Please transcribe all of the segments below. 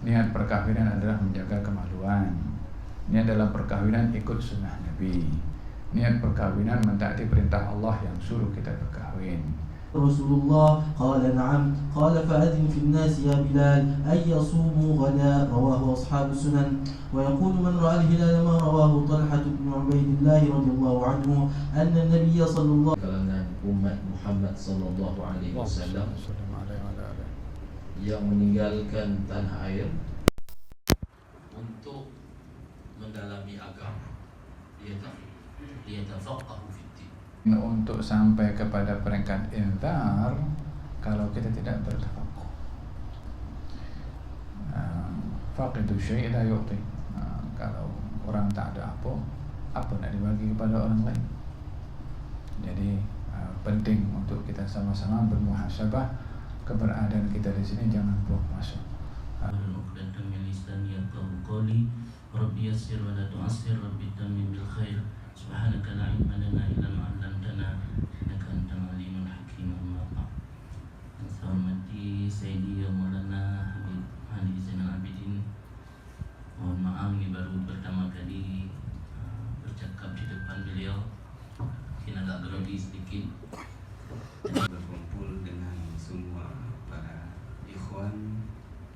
niat perkawinan adalah menjaga kemaluan. Niat dalam perkawinan ikut sunnah Nabi. Niat perkawinan mentaati perintah Allah yang suruh kita berkahwin. Rasulullah qala na'am qala fa'adhin fi an-nas ya Bilal ay yasumu ghada rawahu ashabus sunan wa yaqulu man ra'a al-hilal ma rawahu Talhah bin Ubaidillah radhiyallahu anhu anna an-nabiy sallallahu kalangan umat Muhammad sallallahu alaihi wasallam yang meninggalkan tanah air untuk mendalami agama, yatafaqahu fi din. Untuk sampai kepada peringkat inzar kalau kita tidak bertafaqquh. Faqidu syai' la yu'ti. Kalau orang tak ada apa nak dibagi kepada orang lain. Jadi penting untuk kita sama-sama bermuhasabah keberadaan kita di sini, jangan buang masa. Rabbi yassir wa la tu'assir, Rabbi tammim bil khair. Subhanaka la ilma lana illa ma 'allamtana innaka antal alimul hakim. Amma ba'd. Assalamualaikum Sayyidi ya Maulana Habib Ali Zainal Abidin. Mohon maaf ini baru pertama kali bercakap di depan beliau. Mungkin agak grogi sedikit. Berkumpul dengan semua para ikhwan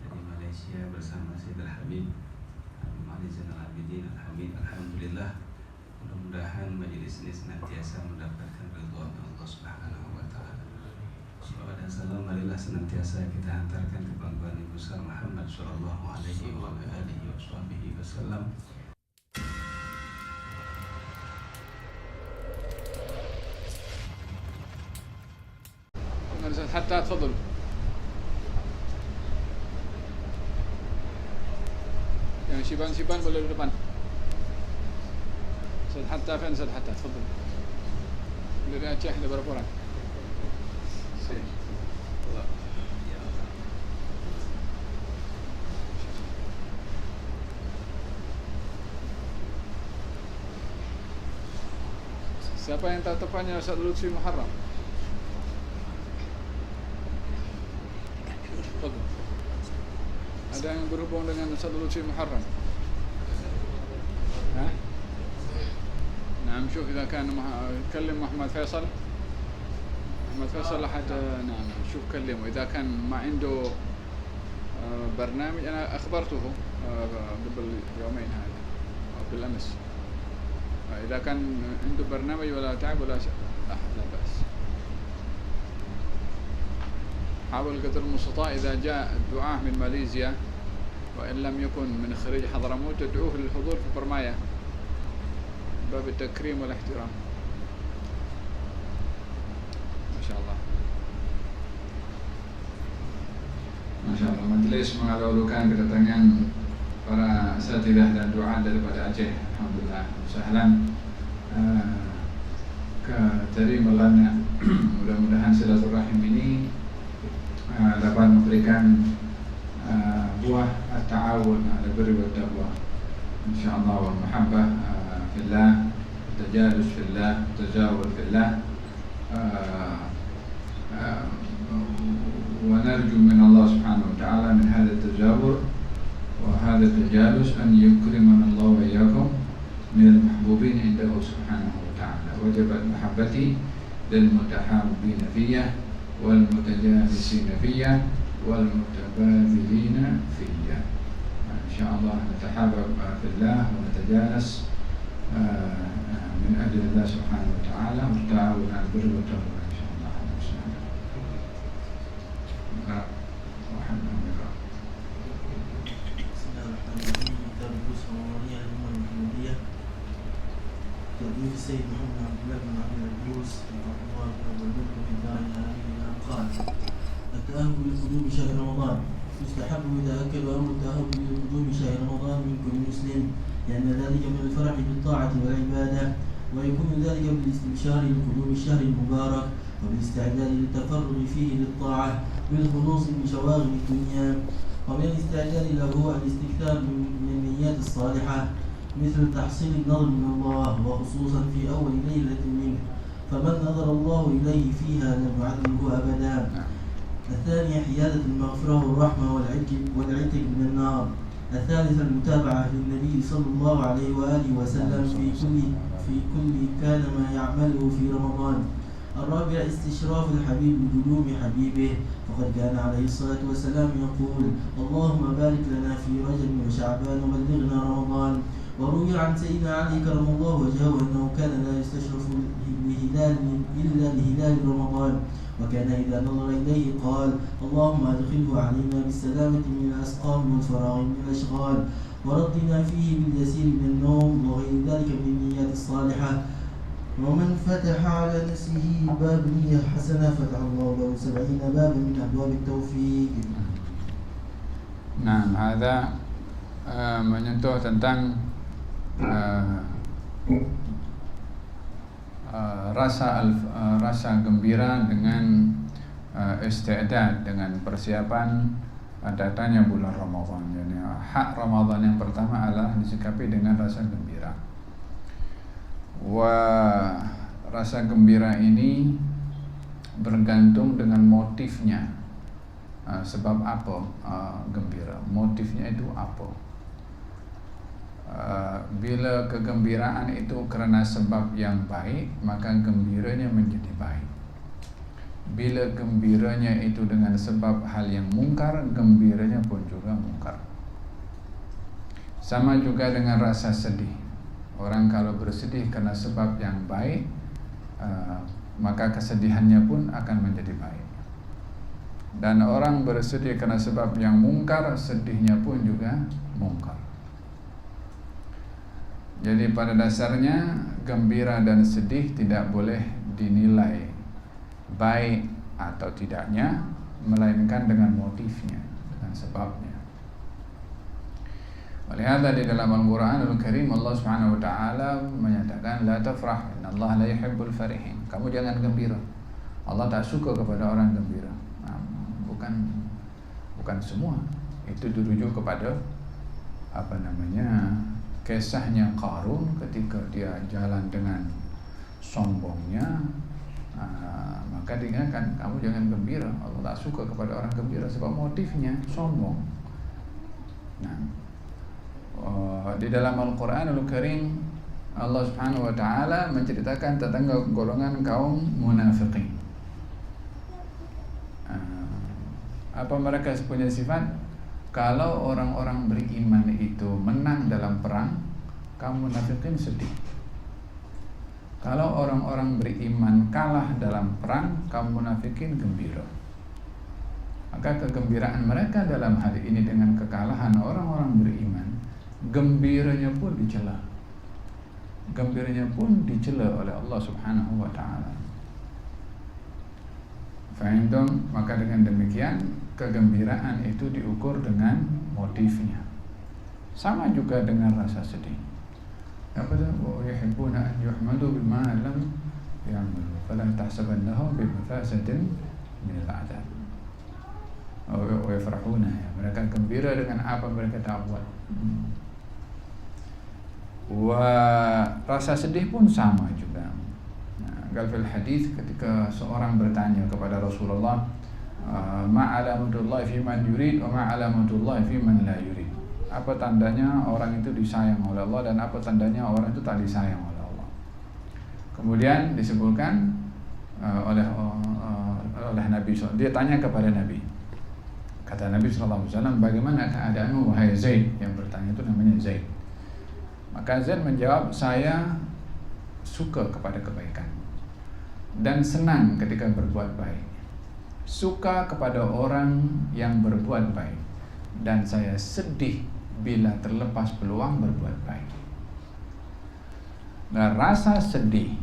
dari Malaysia bersama Sayyidul Habib Ali Zainal Abidin Al-Hamid. Alhamdulillah, mudah-mudahan majelis ini senantiasa mendapatkan ridha Allah Subhanahu wa taala. Salawat dan salam marilah senantiasa kita hantarkan ke pangkuan Nabi besar Muhammad sallallahu alaihi wa alihi wasallam. حتى تفضل. Yang siban boleh di depan. Ustaz Hatta, fien Ustaz Hatta, تفضل. Dari Aceh ada berapa orang? Siapa yang tahu tepatnya Ustaz Lutfi Muharram? Ada yang berhubung dengan Ustaz Lutfi Muharram? ها؟ نعم شوف إذا كان كلم محمد فيصل أحد. نعم شوف كلمه إذا كان ما عنده برنامج. أنا أخبرته قبل يومين هذا أو بالأمس. إذا كان عنده برنامج ولا تعب ولا أحد لا بأس. حاول قدر المستطاع إذا جاء الدعاة من ماليزيا وإن لم يكن من خريج حضرموت تدعوه للحضور في برمايا باب التكريم والاحترام. ما شاء الله. Masya Allah, majelis mengalaulukan kedatangan para asatidzah dan du'a daripada Aceh. Alhamdulillah, sahlan karim lana. Mudah-mudahan silaturahim ini dapat memberikan buah at-ta'awun ala birri wa taqwa insyaallah, wal mahabbah fillah, tajalus fillah, tajawul fillah, wa narju min Allah subhanahu wa ta'ala min hadha at-tajawur wa hadha at-tajalus an yukrimana Allah wa iyyakum min al-mahbubin indahu subhanahu wa ta'ala. Wajibat mahabbati lil mutahabbina fiyya wal mutajalisina fiyya wal mutabadhilina fiyya. Insyaallah natahabbab fillah wa natajalas min ajli Allah subhanahu wa ta'ala wa ta'awun 'alal birri wat taqwa insyaallah. تأليف السيد محمد عبد الله بن عبد العزيز رحمه الله والملك من دار العالمين قال: التأهب لقدوم شهر رمضان يستحب إذا أكل أمر التأهب لقدوم شهر رمضان من كل مسلم، لأن ذلك من الفرح بالطاعة والعبادة، ويكون ذلك بالاستبشار لقدوم الشهر المبارك وبالاستعداد للتفرغ فيه للطاعة بالخلوص من شواغل الدنيا، ومن الاستعداد له الاستكثار من النيات الصالحة مثل تحصيل النظر من الله وخصوصا في أول ليلة منه، فمن نظر الله إليه فيها لم يعذبه أبدا. الثانية حيادة المغفرة والرحمة والعتق من النار. الثالثة المتابعة للنبي صلى الله عليه وآله وسلم في كل كان ما يعمله في رمضان. الرابع استشراف الحبيب بقدوم حبيبه، فقد كان عليه الصلاة والسلام يقول: اللهم بارك لنا في رجب وشعبان وبلغنا رمضان. وروي عن سيدنا علي كرم الله وجهه أنه كان لا يستشرف بهلال إلا لهلال رمضان، وكان إذا نظر إليه قال: اللهم أدخله علينا بالسلامة من الأسقام والفراغ من الأشغال، وردنا فيه باليسير من النوم وغير ذلك من النيات الصالحة. ومن فتح على نفسه باب نية حسنة فتح الله له 70 بابا من أبواب التوفيق. Nah, ada menyentuh tentang rasa gembira dengan isti'dad, dengan persiapan datangnya bulan Ramadan. Jadi hak Ramadan yang pertama adalah disikapi dengan rasa gembira. Rasa gembira ini bergantung dengan motifnya. Sebab apa gembira? Motifnya itu apa? Bila kegembiraan itu karena sebab yang baik, maka gembiranya menjadi baik. Bila gembiranya itu dengan sebab hal yang mungkar, gembiranya pun juga mungkar. Sama juga dengan rasa sedih. Orang kalau bersedih karena sebab yang baik, maka kesedihannya pun akan menjadi baik. Dan orang bersedih karena sebab yang mungkar, sedihnya pun juga mungkar. Jadi pada dasarnya gembira dan sedih tidak boleh dinilai baik atau tidaknya, melainkan dengan motifnya, dengan sebabnya. Walihada di dalam Al-Quranul Karim Allah Subhanahu wa taala menyatakan la tafrah innallaha la yuhibbul farihin. Kamu jangan gembira. Allah tak suka kepada orang gembira. Bukan semua. Itu dirujuk kepada kisahnya Qarun ketika dia jalan dengan sombongnya, maka diingatkan kamu jangan gembira. Allah tak suka kepada orang gembira sebab motifnya sombong. Nah, di dalam Al-Quranul Karim Allah Subhanahu wa taala menceritakan tentang golongan kaum munafiqin. Apa mereka punya sifat? Kalau orang-orang beriman itu menang dalam perang, kaum munafikin sedih. Kalau orang-orang beriman kalah dalam perang, kaum munafikin gembira. Maka kegembiraan mereka dalam hari ini dengan kekalahan orang-orang beriman, gembiranya pun dicela. Gembiranya pun dicela oleh Allah Subhanahu wa taala. Fahimtum? Maka dengan demikian kegembiraan itu diukur dengan motifnya. Sama juga dengan rasa sedih. Apa itu? Wa yuhibbuna an yuhmadu bima lam ya'malu fala tahsabannahum bimafasatin min al-'adzab. Wa yafrahuna, mereka gembira dengan apa mereka tak buat. Rasa sedih pun sama juga. Qal fil hadis ketika seorang bertanya kepada Rasulullah, ma alamatullah fi man yurid wa ma alamatullah fi man la yurid. Apa tandanya orang itu disayang oleh Allah dan apa tandanya orang itu tak disayang oleh Allah. Kemudian disebutkan oleh Nabi SAW. Dia tanya kepada Nabi. Kata Nabi SAW, bagaimana keadaanmu wahai Zaid? Yang bertanya itu namanya Zaid. Maka Zaid menjawab, saya suka kepada kebaikan dan senang ketika berbuat baik. Suka kepada orang yang berbuat baik dan saya sedih bila terlepas peluang berbuat baik. Nah, rasa sedih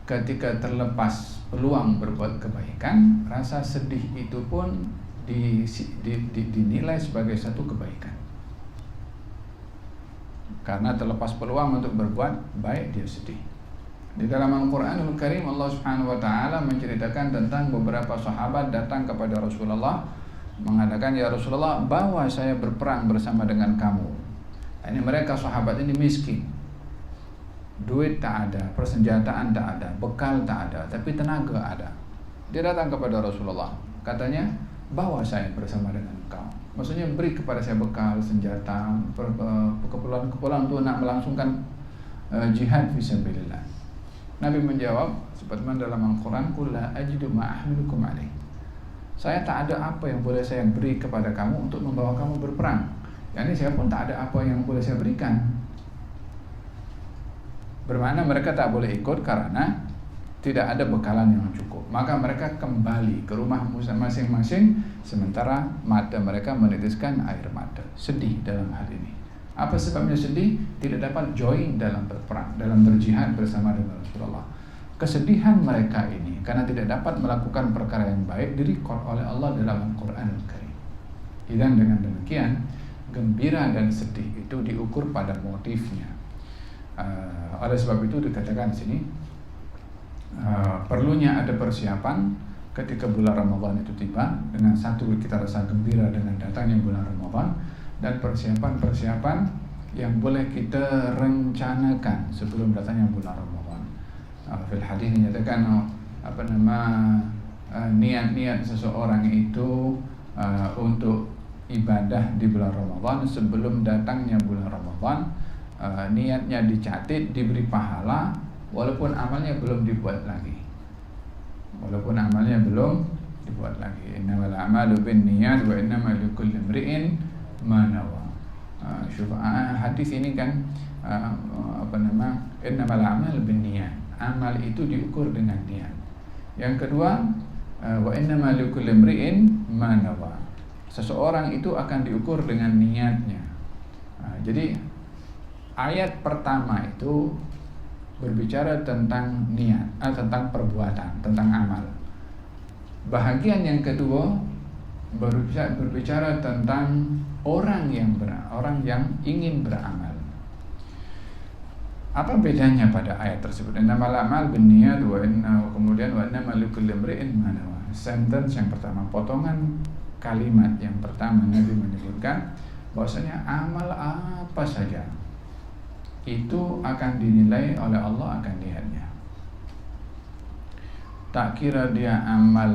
ketika terlepas peluang berbuat kebaikan, rasa sedih itu pun dinilai sebagai satu kebaikan. Karena terlepas peluang untuk berbuat baik, dia sedih. Di dalam Al-Quranul Karim Allah Subhanahu wa taala menceritakan tentang beberapa sahabat datang kepada Rasulullah mengatakan, ya Rasulullah, bawa saya berperang bersama dengan kamu. Ini mereka sahabat ini miskin, duit tak ada, persenjataan tak ada, bekal tak ada, tapi tenaga ada. Dia datang kepada Rasulullah Katanya, bawa saya bersama dengan engkau. Maksudnya beri kepada saya bekal, senjata, keperluan untuk nak melangsungkan jihad fisabilillah. Nabi menjawab, sebagaimana dalam Al-Quran, "Qul la ajidu ma ahmilukum alaih." Saya tak ada apa yang boleh saya beri kepada kamu untuk membawa kamu berperang. Yani saya pun tak ada apa yang boleh saya berikan. Bermakna mereka tak boleh ikut karena tidak ada bekalan yang cukup. Maka mereka kembali ke rumah masing-masing, sementara mata mereka menitiskan air mata. Sedih dalam hal ini. Apa sebabnya sedih? Tidak dapat join dalam berperang, dalam berjihad bersama dengan Rasulullah. Kesedihan mereka ini karena tidak dapat melakukan perkara yang baik direkod oleh Allah dalam Al-Quran Al-Karim. Dan dengan demikian, gembira dan sedih itu diukur pada motifnya. Oleh sebab itu dikatakan di sini, perlunya ada persiapan ketika bulan Ramadan itu tiba. Dengan satu, kita rasa gembira dengan datangnya bulan Ramadan, dan persiapan-persiapan yang boleh kita rencanakan sebelum datangnya bulan Ramadan. Fil hadis dinyatakan niat-niat seseorang itu untuk ibadah di bulan Ramadan sebelum datangnya bulan Ramadan, niatnya dicatat, diberi pahala walaupun amalnya belum dibuat lagi. Innamal a'malu binniyat wa innamal likulli imri'in ma nawa. Hadis ini kan innamal a'malu binniyat. Amal itu diukur dengan niat. Yang kedua, wa innamal likulli imri'in ma nawa. Seseorang itu akan diukur dengan niatnya. Jadi ayat pertama itu berbicara tentang niat, tentang perbuatan, tentang amal. Bahagian yang kedua berbicara tentang orang yang ingin beramal. Apa bedanya pada ayat tersebut? Innamal a'mal binniyat kemudian wa innamal likulli imri'in ma nawa. Sentence yang pertama, potongan kalimat yang pertama, Nabi menyebutkan bahwasanya amal apa saja itu akan dinilai oleh Allah, akan lihatnya. Tak kira dia amal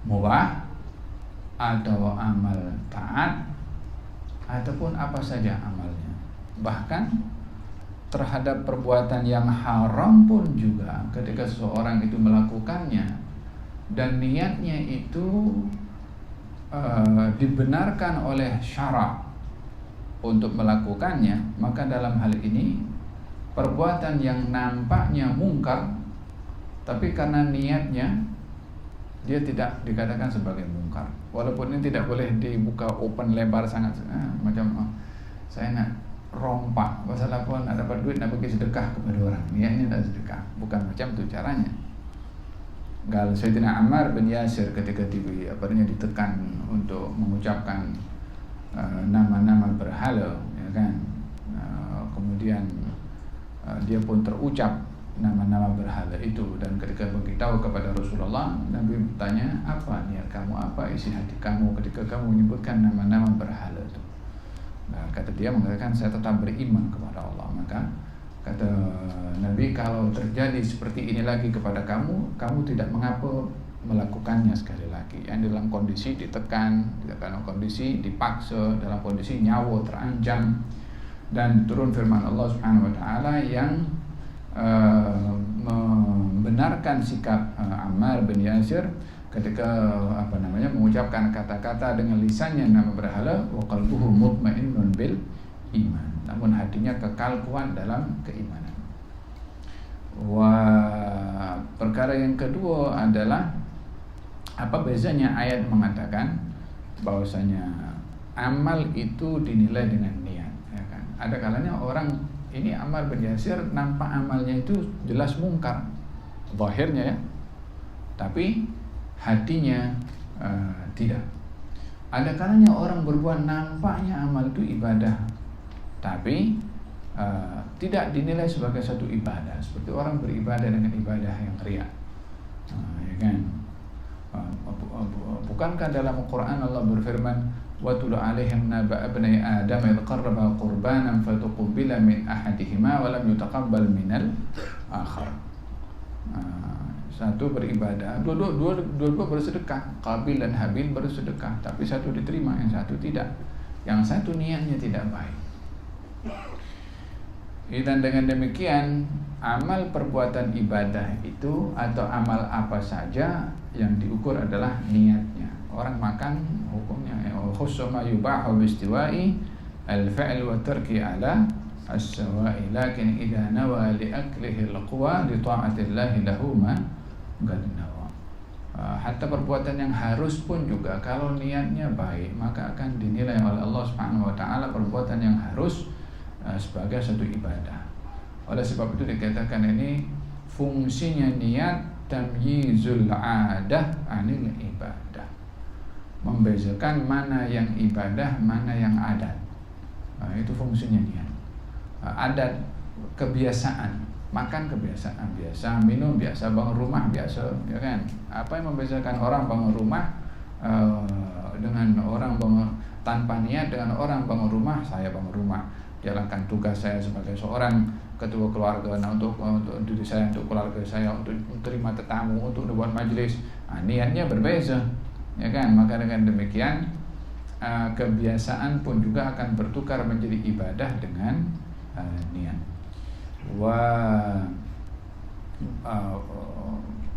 mubah atau amal taat ataupun apa saja amalnya. Bahkan terhadap perbuatan yang haram pun juga, ketika seseorang itu melakukannya dan niatnya itu dibenarkan oleh syara untuk melakukannya, maka dalam hal ini perbuatan yang nampaknya mungkar tapi karena niatnya dia tidak dikatakan sebagai mungkar. Walaupun ini tidak boleh dibuka open lebar sangat, macam saya nak rompak, masalah pun nak dapat duit nak bagi sedekah kepada orang, niatnya nak sedekah, bukan macam tu caranya. Gal Sayyidina Ammar bin Yasir ketika ditekan untuk mengucapkan nama-nama berhala, ya kan, kemudian dia pun terucap nama-nama berhala itu, dan ketika beritahu kepada Rasulullah, Nabi bertanya, apa niat kamu, apa isi hati kamu ketika kamu menyebutkan nama-nama berhala itu? Nah, kata dia mengatakan, saya tetap beriman kepada Allah. Maka kata Nabi, kalau terjadi seperti ini lagi kepada kamu, kamu tidak mengapa melakukannya sekali lagi. Yang dalam kondisi ditekan, dalam kondisi dipaksa, dalam kondisi nyawa terancam. Dan turun firman Allah Subhanahu wa taala yang membenarkan sikap Ammar bin Yasir ketika mengucapkan kata-kata dengan lisannya nama berhala, wa qalbuhu mutmainnun bil iman, namun hatinya kekal kuat dalam keimanan. Perkara yang kedua adalah apa bezanya ayat mengatakan bahwasanya amal itu dinilai dengan niat, ya kan? Ada kalanya orang ini Ammar bin Yasir nampak amalnya itu jelas mungkar zahirnya, ya, tapi hatinya tidak. Ada kalanya orang berbuat nampaknya amal itu ibadah, tapi tidak dinilai sebagai satu ibadah, seperti orang beribadah dengan ibadah yang riya, ya kan? Bukankah dalam Al-Quran Allah berfirman, وَاتْلُ عَلَيْهِمْ نَبَأَ ابْنَيْ آدَمَ إِذْ قَرَّبَا قُرْبَانًا فَتُقُبِّلَ مِنْ أَحَدِهِمَا وَلَمْ يُتَقَبَّلْ مِنَ الْآخَرِ. satu beribadah, dua bersedekah. Qabil dan Habil bersedekah, tapi satu diterima, yang satu tidak. Yang satu niatnya tidak baik. Dan dengan demikian amal perbuatan ibadah itu atau amal apa saja yang diukur adalah niatnya. Orang makan hukumnya khussama yubahu bistiwa'i al-fa'l wa tarki ala as-sawa'i, lakin idza nawa li aklihi al-quwa li ta'atillahi lahu ma qad nawa. Hatta perbuatan yang harus pun juga kalau niatnya baik maka akan dinilai oleh Allah Subhanahu wa taala perbuatan yang harus sebagai satu ibadah. Oleh sebab itu dikatakan ini fungsinya niat tamyizul adah anil ibadah, membezakan mana yang ibadah, mana yang adat. Itu fungsinya niat. Adat kebiasaan, makan kebiasaan biasa, minum biasa, bangun rumah biasa, ya kan? Apa yang membedakan orang bangun rumah dengan orang bangun tanpa niat dengan orang bangun rumah? Saya bangun rumah, jalankan tugas saya sebagai seorang ketua keluarga, untuk diri saya, untuk keluarga saya, untuk menerima tetamu, untuk membuat majelis. Niatnya berbeza, ya kan? Maka dengan demikian kebiasaan pun juga akan bertukar menjadi ibadah dengan niat.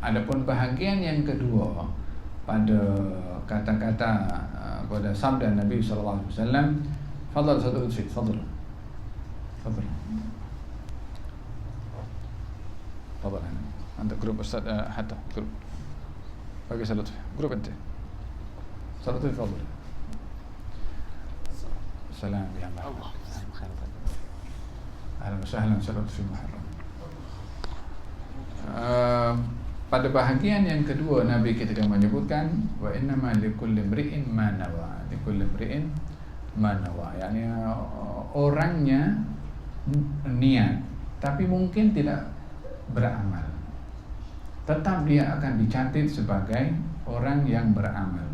Adapun bahagian yang kedua pada kata-kata pada sabda Nabi sallallahu alaihi wasallam, fadhal satu lutfi, fadhal anta grup ustaz hatta grup bagi satu lutfi grup anta satu lutfi fadhal salam ya Allah ahlan wa sahlan satu lutfi muharram. Pada bahagian yang kedua Nabi ketika menyebutkan wa innama likulli imri'in ma nawa, likulli imri'in ma nawa, yakni orangnya niat tapi mungkin tidak beramal, tetap dia akan dicatat sebagai orang yang beramal.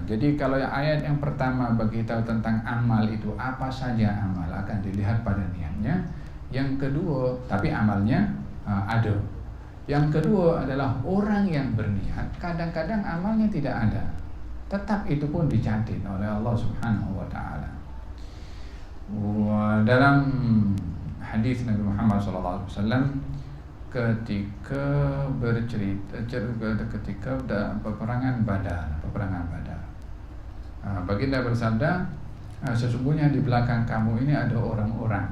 Jadi kalau ayat yang pertama beritahu tentang amal itu apa saja amal akan dilihat pada niatnya. Yang kedua, tapi amalnya ada. Yang kedua adalah orang yang berniat, kadang-kadang amalnya tidak ada, tetap itu pun dicatat oleh Allah Subhanahu wa taala. Dalam hadis Nabi Muhammad SAW ketika bercerita ketika peperangan Badar, baginda bersabda, sesungguhnya di belakang kamu ini ada orang-orang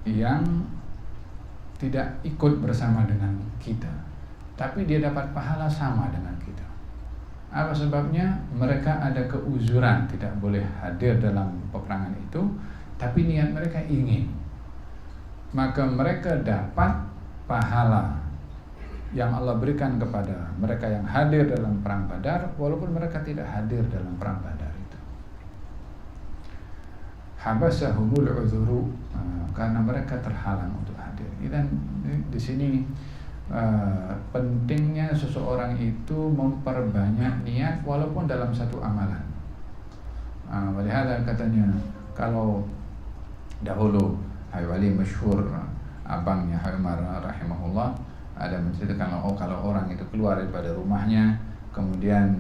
yang tidak ikut bersama dengan kita, tapi dia dapat pahala sama dengan kita. Apa sebabnya? Mereka ada keuzuran, tidak boleh hadir dalam peperangan itu, tapi niat mereka ingin. Maka mereka dapat pahala yang Allah berikan kepada mereka yang hadir dalam perang Badar, walaupun mereka tidak hadir dalam perang Badar itu. Habasahumul uzuru, karena mereka terhalang untuk hadir. Dan di sini pentingnya seseorang itu memperbanyak niat walaupun dalam satu amalan. Walihada katanya kalau dahulu Habib Ali masyhur, abangnya Habib Umar rahimahullah, ada menceritakan kalau orang itu keluar daripada rumahnya, kemudian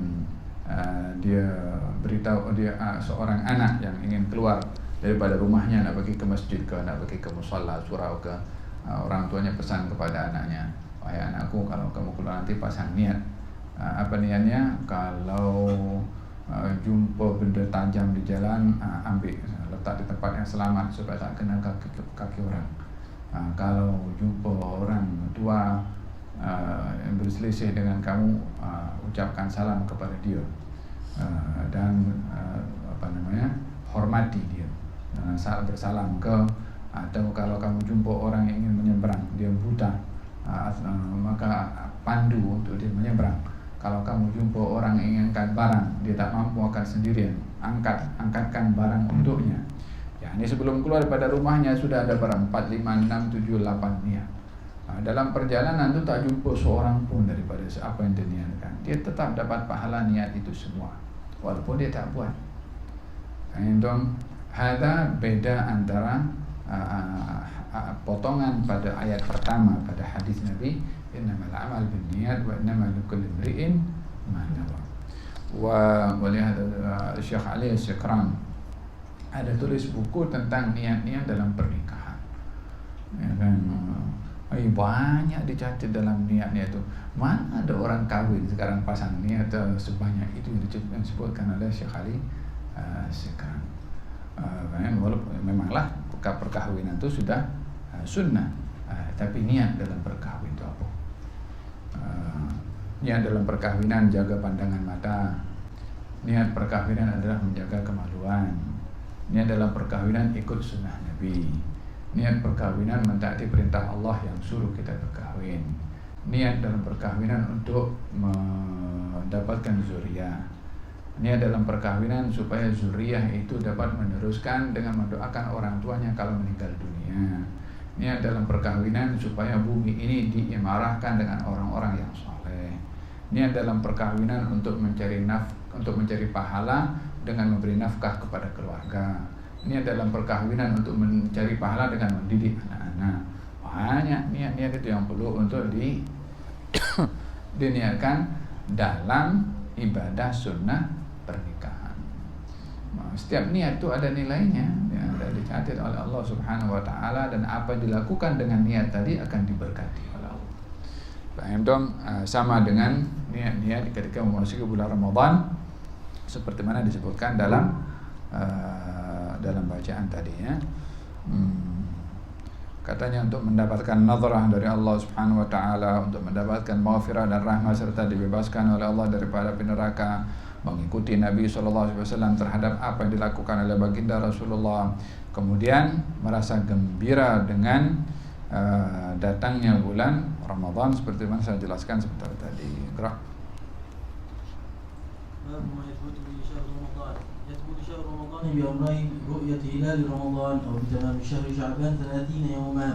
dia beritahu seorang anak yang ingin keluar daripada rumahnya nak pergi ke masjid ke, nak pergi ke musalla, surau ke, orang tuanya pesan kepada anaknya, wahai anakku, kalau kamu keluar nanti pasang niat. Apa niatnya? Kalau jumpa benda tajam di jalan, ambil, letak di tempat yang selamat supaya tak kena kaki orang. Kalau jumpa orang tua yang berselisih dengan kamu, ucapkan salam kepada dia, dan hormati dia, bersalam ke. Atau kalau kamu jumpa orang yang ingin menyeberang, dia buta, maka pandu untuk dia menyeberang. Kalau kamu jumpa orang yang inginkan barang, dia tak mampu akan sendirian, angkatkan barang untuknya. Ya, ini sebelum keluar daripada rumahnya sudah ada barang 4, 5, 6, 7, 8 niat. Dalam perjalanan itu tak jumpa seorang pun daripada apa yang dia niatkan. Dia tetap dapat pahala niat itu semua, walaupun dia tak buat. Ada beda antara potongan pada ayat pertama pada hadis Nabi innamal a'mal binniyat wa innamal likulli imri'in ma nawa. Wa lihat Syekh Ali As-Sikran ada tulis buku tentang niat-niat dalam pernikahan. Ya kan, banyak dicatat dalam niat-niat itu. Mana ada orang kawin sekarang pasang niat sebanyak itu yang disebutkan oleh Syekh Ali As-Sikran. Walaupun memanglah perkawinan itu sudah sunnah, tapi niat dalam perkawinan itu apa? Niat dalam perkawinan jaga pandangan mata. Niat perkawinan adalah menjaga kemaluan. Niat dalam perkawinan ikut sunnah Nabi. Niat perkawinan mentaati perintah Allah yang suruh kita berkahwin. Niat dalam perkawinan untuk mendapatkan zuriyah. Niat dalam perkawinan supaya zuriyah itu dapat meneruskan dengan mendoakan orang tuanya kalau meninggal dunia. Niat dalam perkawinan supaya bumi ini diimarahkan dengan orang-orang yang soleh. Niat dalam perkawinan untuk mencari pahala dengan memberi nafkah kepada keluarga. Niat dalam perkawinan untuk mencari pahala dengan mendidik anak-anak. Banyak niat-niat itu yang perlu untuk diniatkan dalam ibadah sunnah pernikahan. Setiap niat itu ada nilainya, yang dicatat oleh Allah Subhanahu wa taala, dan apa yang dilakukan dengan niat tadi akan diberkati oleh Allah. Paham dong? Sama dengan niat-niat ketika memasuki bulan Ramadan, seperti mana disebutkan dalam bacaan tadi ya. Katanya untuk mendapatkan nazarah dari Allah Subhanahu wa taala, untuk mendapatkan maghfirah dan rahmat serta dibebaskan oleh Allah daripada api neraka, mengikuti Nabi SAW terhadap apa yang dilakukan oleh baginda Rasulullah, kemudian merasa gembira dengan datangnya bulan Ramadan seperti mana saya jelaskan sebentar tadi. Gerak. يثبت شهر رمضان بأمرين: رؤية هلال رمضان أو بتمام شهر شعبان 30 يوما.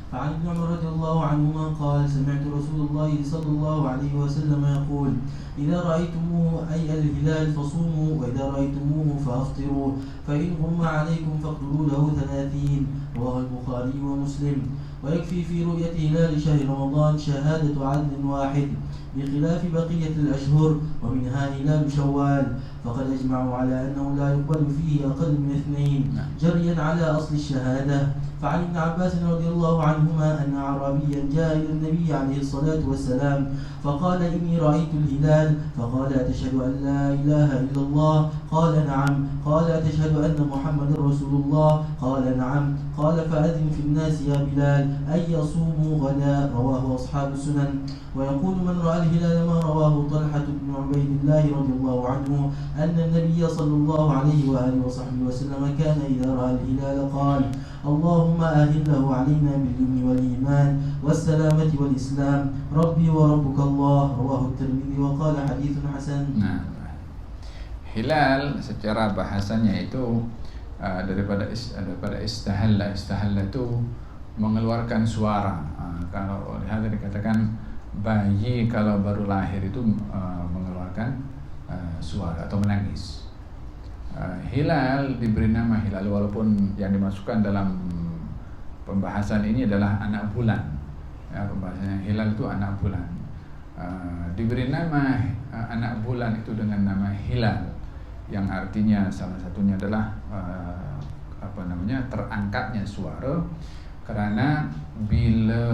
فعن ابن عمر رضي الله عنهما قال: سمعت رسول الله صلى الله عليه وسلم يقول: إذا رأيتموه أي الهلال فصوموا، وإذا رأيتموه فأفطروا، فإن غم عليكم فاقتلوا له 30. رواه البخاري ومسلم. ويكفي في رؤية هلال شهر رمضان شهادة عدل واحد بخلاف بقية الأشهر، ومنها هلال شوال، فقد أجمعوا على أنه لا يقبل فيه أقل من 2 جريا على أصل الشهادة. فعن ابن عباس رضي الله عنهما أن أعرابيا جاء إلى النبي عليه الصلاة والسلام فقال: إني رأيت الهلال. فقال: أتشهد أن لا إله إلا الله؟ قال: نعم. قال: أتشهد أن محمد رسول الله؟ قال: نعم. قال: فأذن في الناس يا بلال أن يصوموا غدا. رواه أصحاب السنن. ويقول من رأى الهلال ما رواه طلحة بن عبيد الله رضي الله عنه أن النبي صلى الله عليه وآله وصحبه وسلم كان إذا رأى الهلال قال: اللهم أهله علينا باليمن والإيمان والسلامة والإسلام ربي وربك الله. رواه الترمذي وقال حديث حسن. Hilal secara bahasanya itu daripada istahalla itu mengeluarkan suara. Kalau lihat dikatakan bayi kalau baru lahir itu mengeluarkan suara atau menangis. Hilal diberi nama hilal walaupun yang dimasukkan dalam pembahasan ini adalah anak bulan. Ya, pembahasannya hilal itu anak bulan. Diberi nama anak bulan itu dengan nama hilal, yang artinya salah satunya adalah terangkatnya suara, karena bila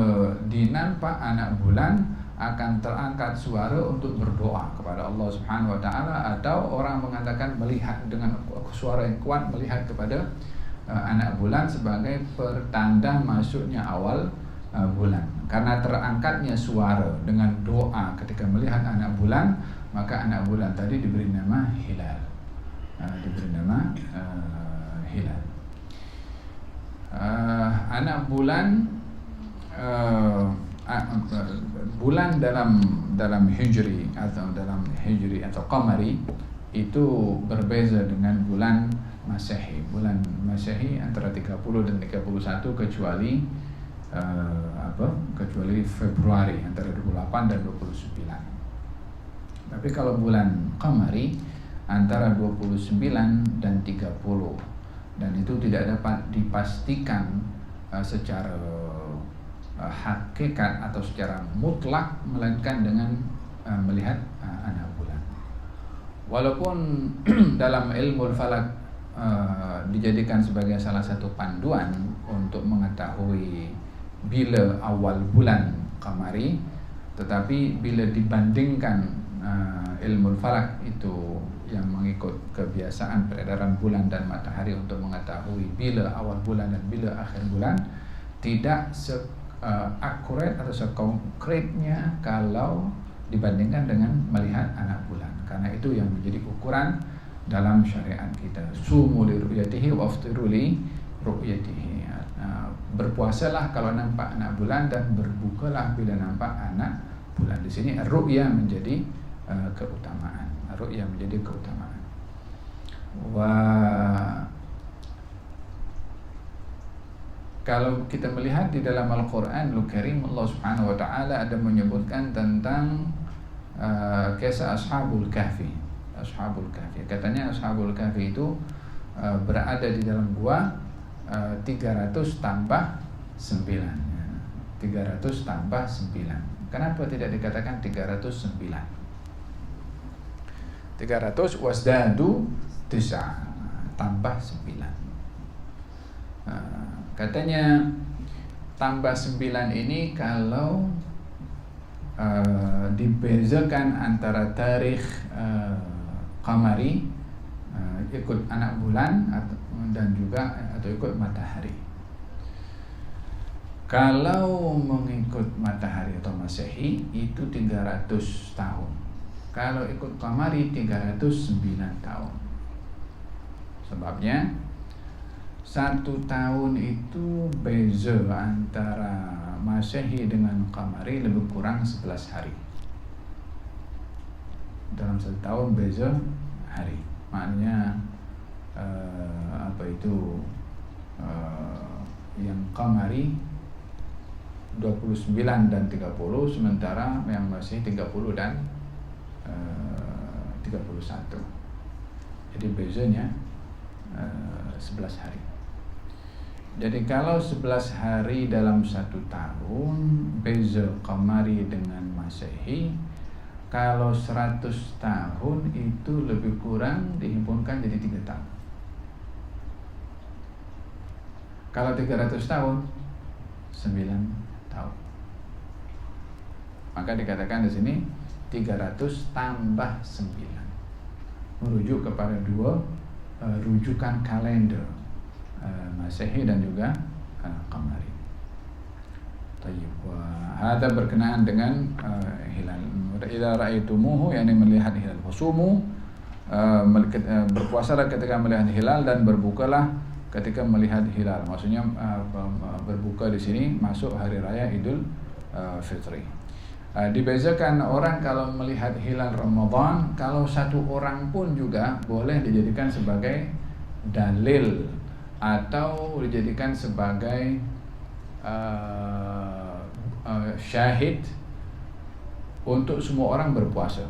dinampak anak bulan akan terangkat suara untuk berdoa kepada Allah Subhanahu wa taala, atau orang mengatakan melihat dengan suara yang kuat melihat kepada anak bulan sebagai pertanda masuknya awal bulan. Karena terangkatnya suara dengan doa ketika melihat anak bulan, maka anak bulan tadi diberi nama hilal. Hilal. Anak bulan bulan dalam hijri atau qamari itu berbeza dengan bulan Masehi. Bulan Masehi antara 30 dan 31 kecuali Februari antara 28 dan 29. Tapi kalau bulan qamari antara 29 dan 30, dan itu tidak dapat dipastikan secara hakikat atau secara mutlak, melainkan dengan melihat anak bulan. Walaupun dalam ilmu falak dijadikan sebagai salah satu panduan untuk mengetahui bila awal bulan qamari, tetapi bila dibandingkan ilmu falak itu yang mengikut kebiasaan peredaran bulan dan matahari untuk mengetahui bila awal bulan dan bila akhir bulan, tidak akurat atau sekonkretnya kalau dibandingkan dengan melihat anak bulan. Karena itu yang menjadi ukuran dalam syariat kita. Sumu li ru'yatihi wa aftiru li ru'yatihi. Berpuasalah kalau nampak anak bulan dan berbukalah bila nampak anak bulan. Di sini ru'ya menjadi keutamaan. Ru'ya menjadi keutamaan. Kalau kita melihat di dalam Al-Quranul Karim, Allah Subhanahu wa Ta'ala ada menyebutkan tentang kisah Ashabul Kahfi. Ashabul Kahfi. Katanya Ashabul Kahfi itu berada di dalam gua 300 tambah 9. 300 tambah 9. Kenapa tidak dikatakan 309? 300 wasdadu 9 tambah 9. Katanya tambah 9 ini kalau dibezakan antara tarikh qamari ikut anak bulan dan juga atau ikut matahari. Kalau mengikut matahari atau masehi itu 300 tahun. Kalau ikut qamari 309 tahun. Sebabnya 1 tahun itu beza antara masehi dengan qamari lebih kurang 11 hari. Dalam 1 tahun beza hari. Maknanya yang qamari 29 dan 30, sementara yang masih 30 dan 31. Jadi bezanya 11 hari. Jadi kalau 11 hari dalam 1 tahun beza qamari dengan masehi, kalau 100 tahun itu lebih kurang dihimpunkan jadi 3 tahun. Kalau 300 tahun 9 tahun. Maka dikatakan di sini 300 tambah 9. Merujuk kepada 2 rujukan kalender, masehi dan juga qamari. Tayyib. Hada berkenaan dengan hilal. Idza ra'aitumuhu, yakni melihat hilal. Wasumu, berpuasalah ketika melihat hilal dan berbukalah ketika melihat hilal. Maksudnya berbuka di sini masuk hari raya Idul Fitri. Dibezakan orang kalau melihat hilal Ramadan, kalau 1 orang pun juga boleh dijadikan sebagai dalil atau dijadikan sebagai syahid untuk semua orang berpuasa.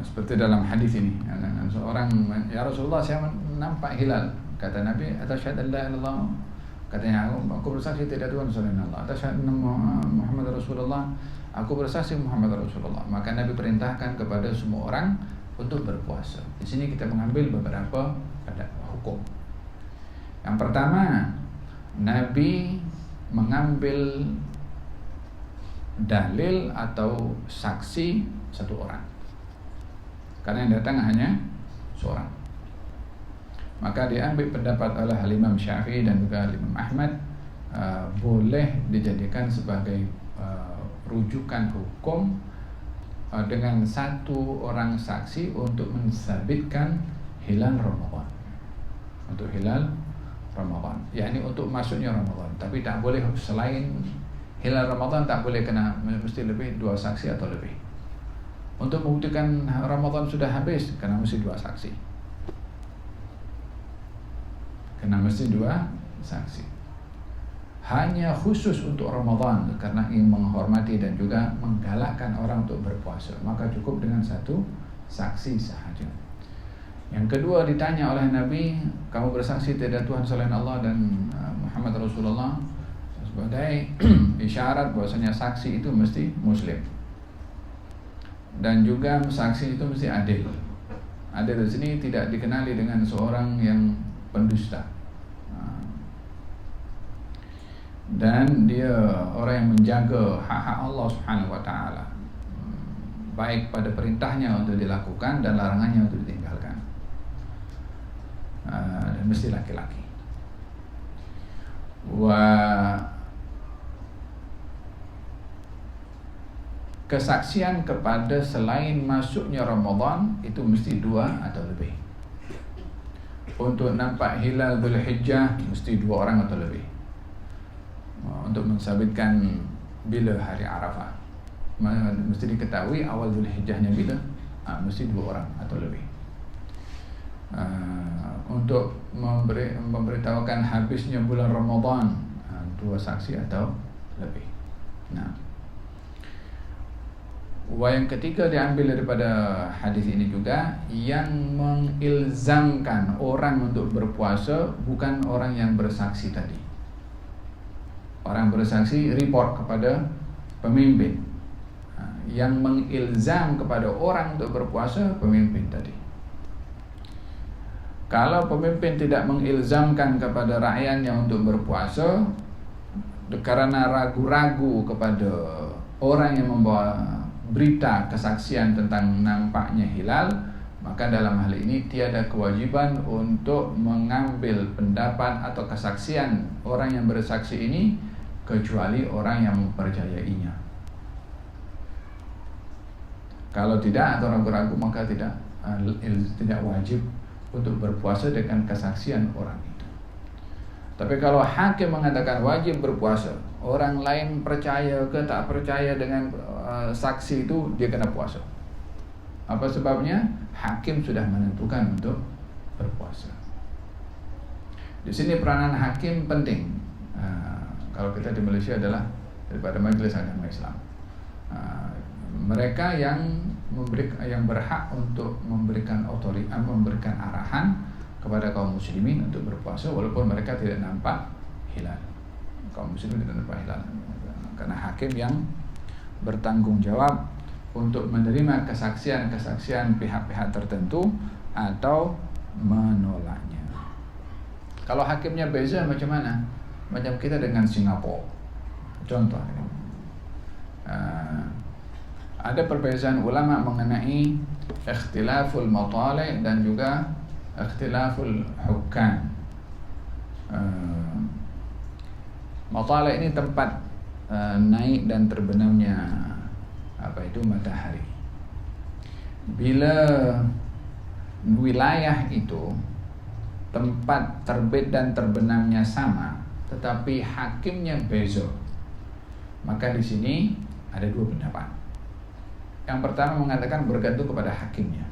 Seperti dalam hadis ini, seorang, ya Rasulullah, saya nampak hilal. Kata Nabi, asyhadu an la ilaha illallah. Katanya, aku bersaksi tidak Tuhan selain Allah. Asyhadu anna Muhammad Rasulullah. Aku bersaksi Muhammad Rasulullah. Maka Nabi perintahkan kepada semua orang untuk berpuasa. Di sini kita mengambil beberapa hukum. Yang pertama, Nabi mengambil dalil atau saksi 1 orang. Karena yang datang hanya seorang. Maka diambil pendapat oleh Imam Syafi'i dan juga Imam Ahmad, boleh dijadikan sebagai rujukan hukum dengan 1 orang saksi untuk mensabitkan hilal Ramadan. Untuk hilal Ramadan, yakni untuk masuknya Ramadan. Tapi tak boleh selain hilal Ramadan, tak boleh kena mesti lebih 2 saksi atau lebih. Untuk membuktikan Ramadan sudah habis, kena mesti 2 saksi. Kena mesti 2 saksi. Hanya khusus untuk Ramadan, karena ingin menghormati dan juga menggalakkan orang untuk berpuasa, maka cukup dengan 1 saksi sahaja. Yang kedua, ditanya oleh Nabi, kamu bersaksi tidak Tuhan selain Allah dan Muhammad Rasulullah sebagai isyarat bahwasanya saksi itu mesti muslim, dan juga saksi itu mesti adil. Adil di sini tidak dikenali dengan seorang yang pendusta, dan dia orang yang menjaga hak-hak Allah Subhanahu wa taala, baik pada perintahnya untuk dilakukan dan larangannya untuk ditinggalkan, dan mesti laki-laki. Kesaksian kepada selain masuknya Ramadan itu mesti 2 atau lebih. Untuk nampak hilal Dzulhijjah mesti 2 orang atau lebih. Untuk mensabitkan bila hari Arafah, mesti diketahui awal Dzulhijjahnya bila, mesti 2 orang atau lebih. Untuk memberitahukan habisnya bulan Ramadan, 2 saksi atau lebih. Yang ketiga diambil daripada hadis ini juga, yang mengilzamkan orang untuk berpuasa bukan orang yang bersaksi tadi. Orang bersaksi report kepada pemimpin. Yang mengilzam kepada orang untuk berpuasa pemimpin tadi. Kalau pemimpin tidak mengilzamkan kepada rakyatnya untuk berpuasa karena ragu-ragu kepada orang yang membawa berita kesaksian tentang nampaknya hilal, maka dalam hal ini tiada kewajiban untuk mengambil pendapat atau kesaksian orang yang bersaksi ini kecuali orang yang mempercayainya. Kalau tidak atau ragu-ragu, maka tidak wajib untuk berpuasa dengan kesaksian orang itu. Tapi kalau hakim mengatakan wajib berpuasa, orang lain percaya ke tak percaya dengan saksi itu, dia kena puasa. Apa sebabnya? Hakim sudah menentukan untuk berpuasa. Di sini peranan hakim penting. Kalau kita di Malaysia adalah daripada Majlis Agama Islam. Mereka yang berhak untuk memberikan memberikan arahan kepada kaum muslimin untuk berpuasa walaupun mereka tidak nampak hilal. Kaum muslimin tidak nampak hilal. Karena hakim yang bertanggung jawab untuk menerima kesaksian-kesaksian pihak-pihak tertentu atau menolaknya. Kalau hakimnya beza macam mana? Macam kita dengan Singapura. Contoh ini. Ada perbezaan ulama mengenai ikhtilaful matali' dan juga ikhtilaful hukam. Matali' ini tempat naik dan terbenamnya matahari. Bila wilayah itu tempat terbit dan terbenamnya sama, tetapi hakimnya beza, maka di sini ada 2 pendapat. Yang pertama mengatakan bergantung kepada hakimnya.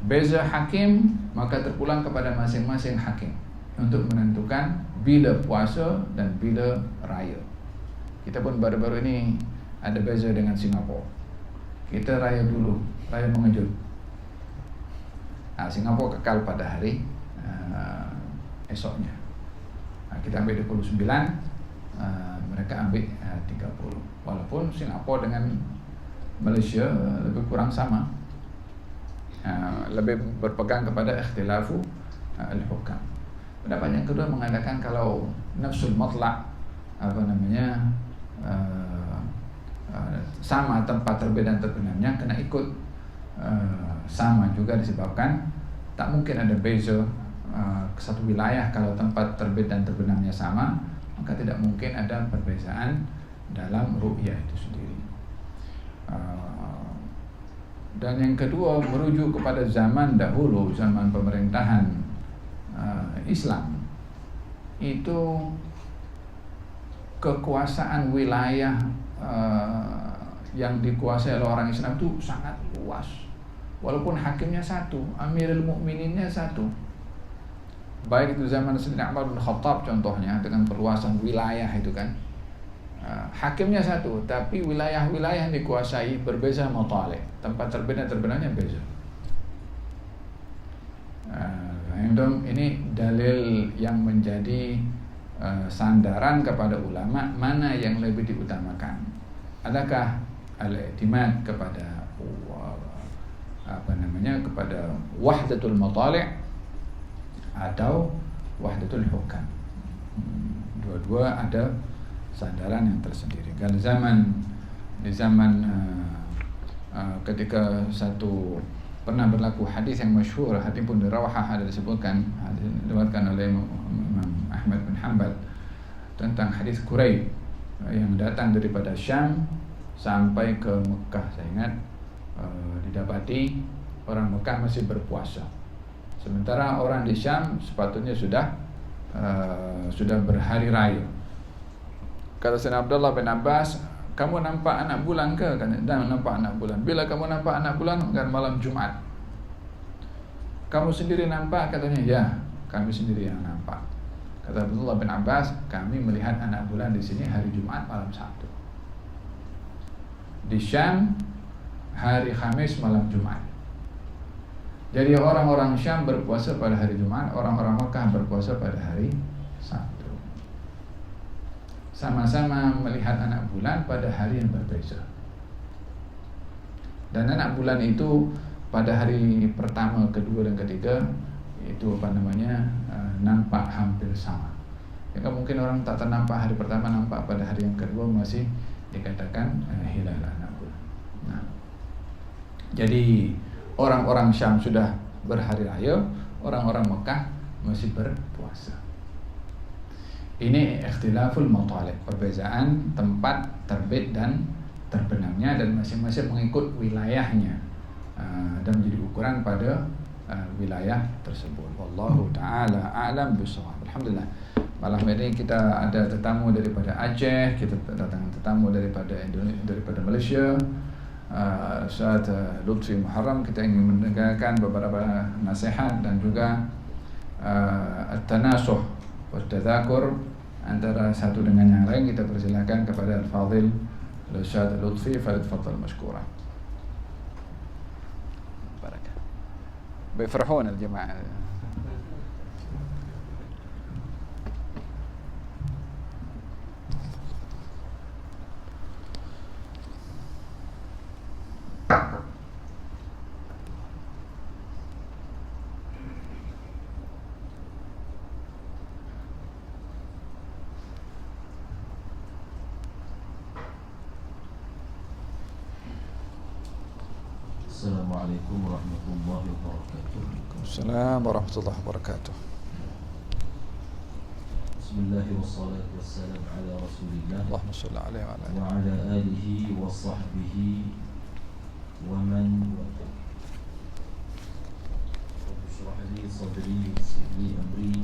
Beza hakim, maka terpulang kepada masing-masing hakim untuk menentukan bila puasa dan bila raya. Kita pun baru-baru ini ada beza dengan Singapura. Kita raya dulu, raya mengejut. Singapura kekal pada hari esoknya. Kita ambil 29, mereka ambil 30. Walaupun Singapura dengan Malaysia lebih kurang sama, lebih berpegang kepada ikhtilafu al-hukam. Pendapat yang kedua mengatakan kalau nafsul matlaq sama tempat terbit dan terbenamnya, kena ikut sama juga disebabkan tak mungkin ada beza satu wilayah. Kalau tempat terbit dan terbenamnya sama, maka tidak mungkin ada perbezaan dalam ru'yah itu sendiri. Dan yang kedua merujuk kepada zaman dahulu, zaman pemerintahan Islam, itu kekuasaan wilayah yang dikuasai oleh orang Islam itu sangat luas. Walaupun hakimnya satu, Amirul Mukmininnya satu. Baik itu zaman Sayyidina Umar bin Khattab contohnya, dengan perluasan wilayah itu kan, hakimnya satu, tapi wilayah-wilayah yang dikuasai berbeza matali', tempat terbit dan terbenamnya beza. antum, ini dalil yang menjadi sandaran kepada ulama mana yang lebih diutamakan. Adakah al-i'timad kepada kepada wahdatul matali' atau wahdatul hukam? Dua-dua ada sandaran yang tersendiri. Kalau di zaman ketika pernah berlaku hadis yang masyhur, hadis pun Rawahah ada disebutkan, diriwayatkan oleh Imam Ahmad bin Hanbal, tentang hadis Quraib yang datang daripada Syam sampai ke Mekah. Saya ingat didapati orang Mekah masih berpuasa, sementara orang di Syam sepatutnya sudah berhari raya. Kata Sayyidina Abdullah bin Abbas, kamu nampak anak bulan ke? Dan nampak anak bulan. Bila kamu nampak anak bulan? Kan malam Jumat. Kamu sendiri nampak? Katanya, ya, kami sendiri yang nampak. Kata Abdullah bin Abbas, kami melihat anak bulan di sini hari Jumat malam Sabtu. Di Syam hari Khamis malam Jumat. Jadi orang-orang Syam berpuasa pada hari Jumat, orang-orang Mekah berpuasa pada hari Sabtu. Sama-sama melihat anak bulan pada hari yang berbeza. Dan anak bulan itu pada hari pertama, kedua dan ketiga itu nampak hampir sama. Ya, mungkin orang tak ternampak hari pertama, nampak pada hari yang kedua masih dikatakan hilal anak bulan. Nah, jadi orang-orang Syam sudah berhari raya, orang-orang Mekah masih berpuasa. Ini ikhtilaful matali', perbezaan tempat terbit dan terbenamnya, dan masing-masing mengikut wilayahnya dan menjadi ukuran pada wilayah tersebut. Wallahu ta'ala a'lam bishawab. Alhamdulillah, malam ini kita ada tetamu daripada Aceh, kita datang tetamu daripada Malaysia, Ustaz Lutfi Muharram. Kita ingin mendengarkan beberapa nasihat dan juga at-tanasuh wa tadzakur antara satu dengan yang lain. Kita persilakan kepada Al-Fadhil Ustaz Lutfi, falyatafadhal mashkura. Barakah. Bifrahun al-jamaah. Assalamualaikum warahmatullahi wabarakatuh. Waalaikumsalam warahmatullahi wabarakatuh. Bismillah wassalatu wassalam ala rasulillah Allahumma shalli alaihi wa ala alihi. wa ala alihi wa sahbihi wa man wala. Rabbi shrah li sadri wa yassir li amri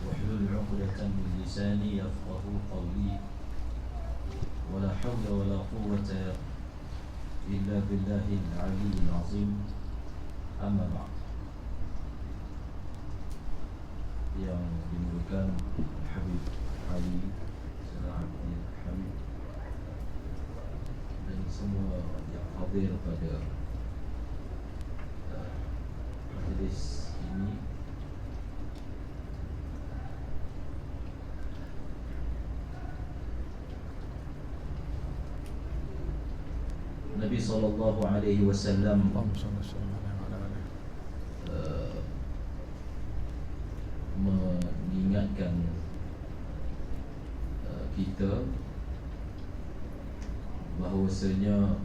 wahlul 'uqdatan min lisani yafqahu qawli. Wa la hawla wa la quwwata illa billahil aliyyil azim. Amma ba'd. Yang dimuliakan Habib Ali Salahuddin Habib dan semua yang hadir pada majlis ini, Nabi sallallahu alaihi wasallam mengingatkan kita bahawasanya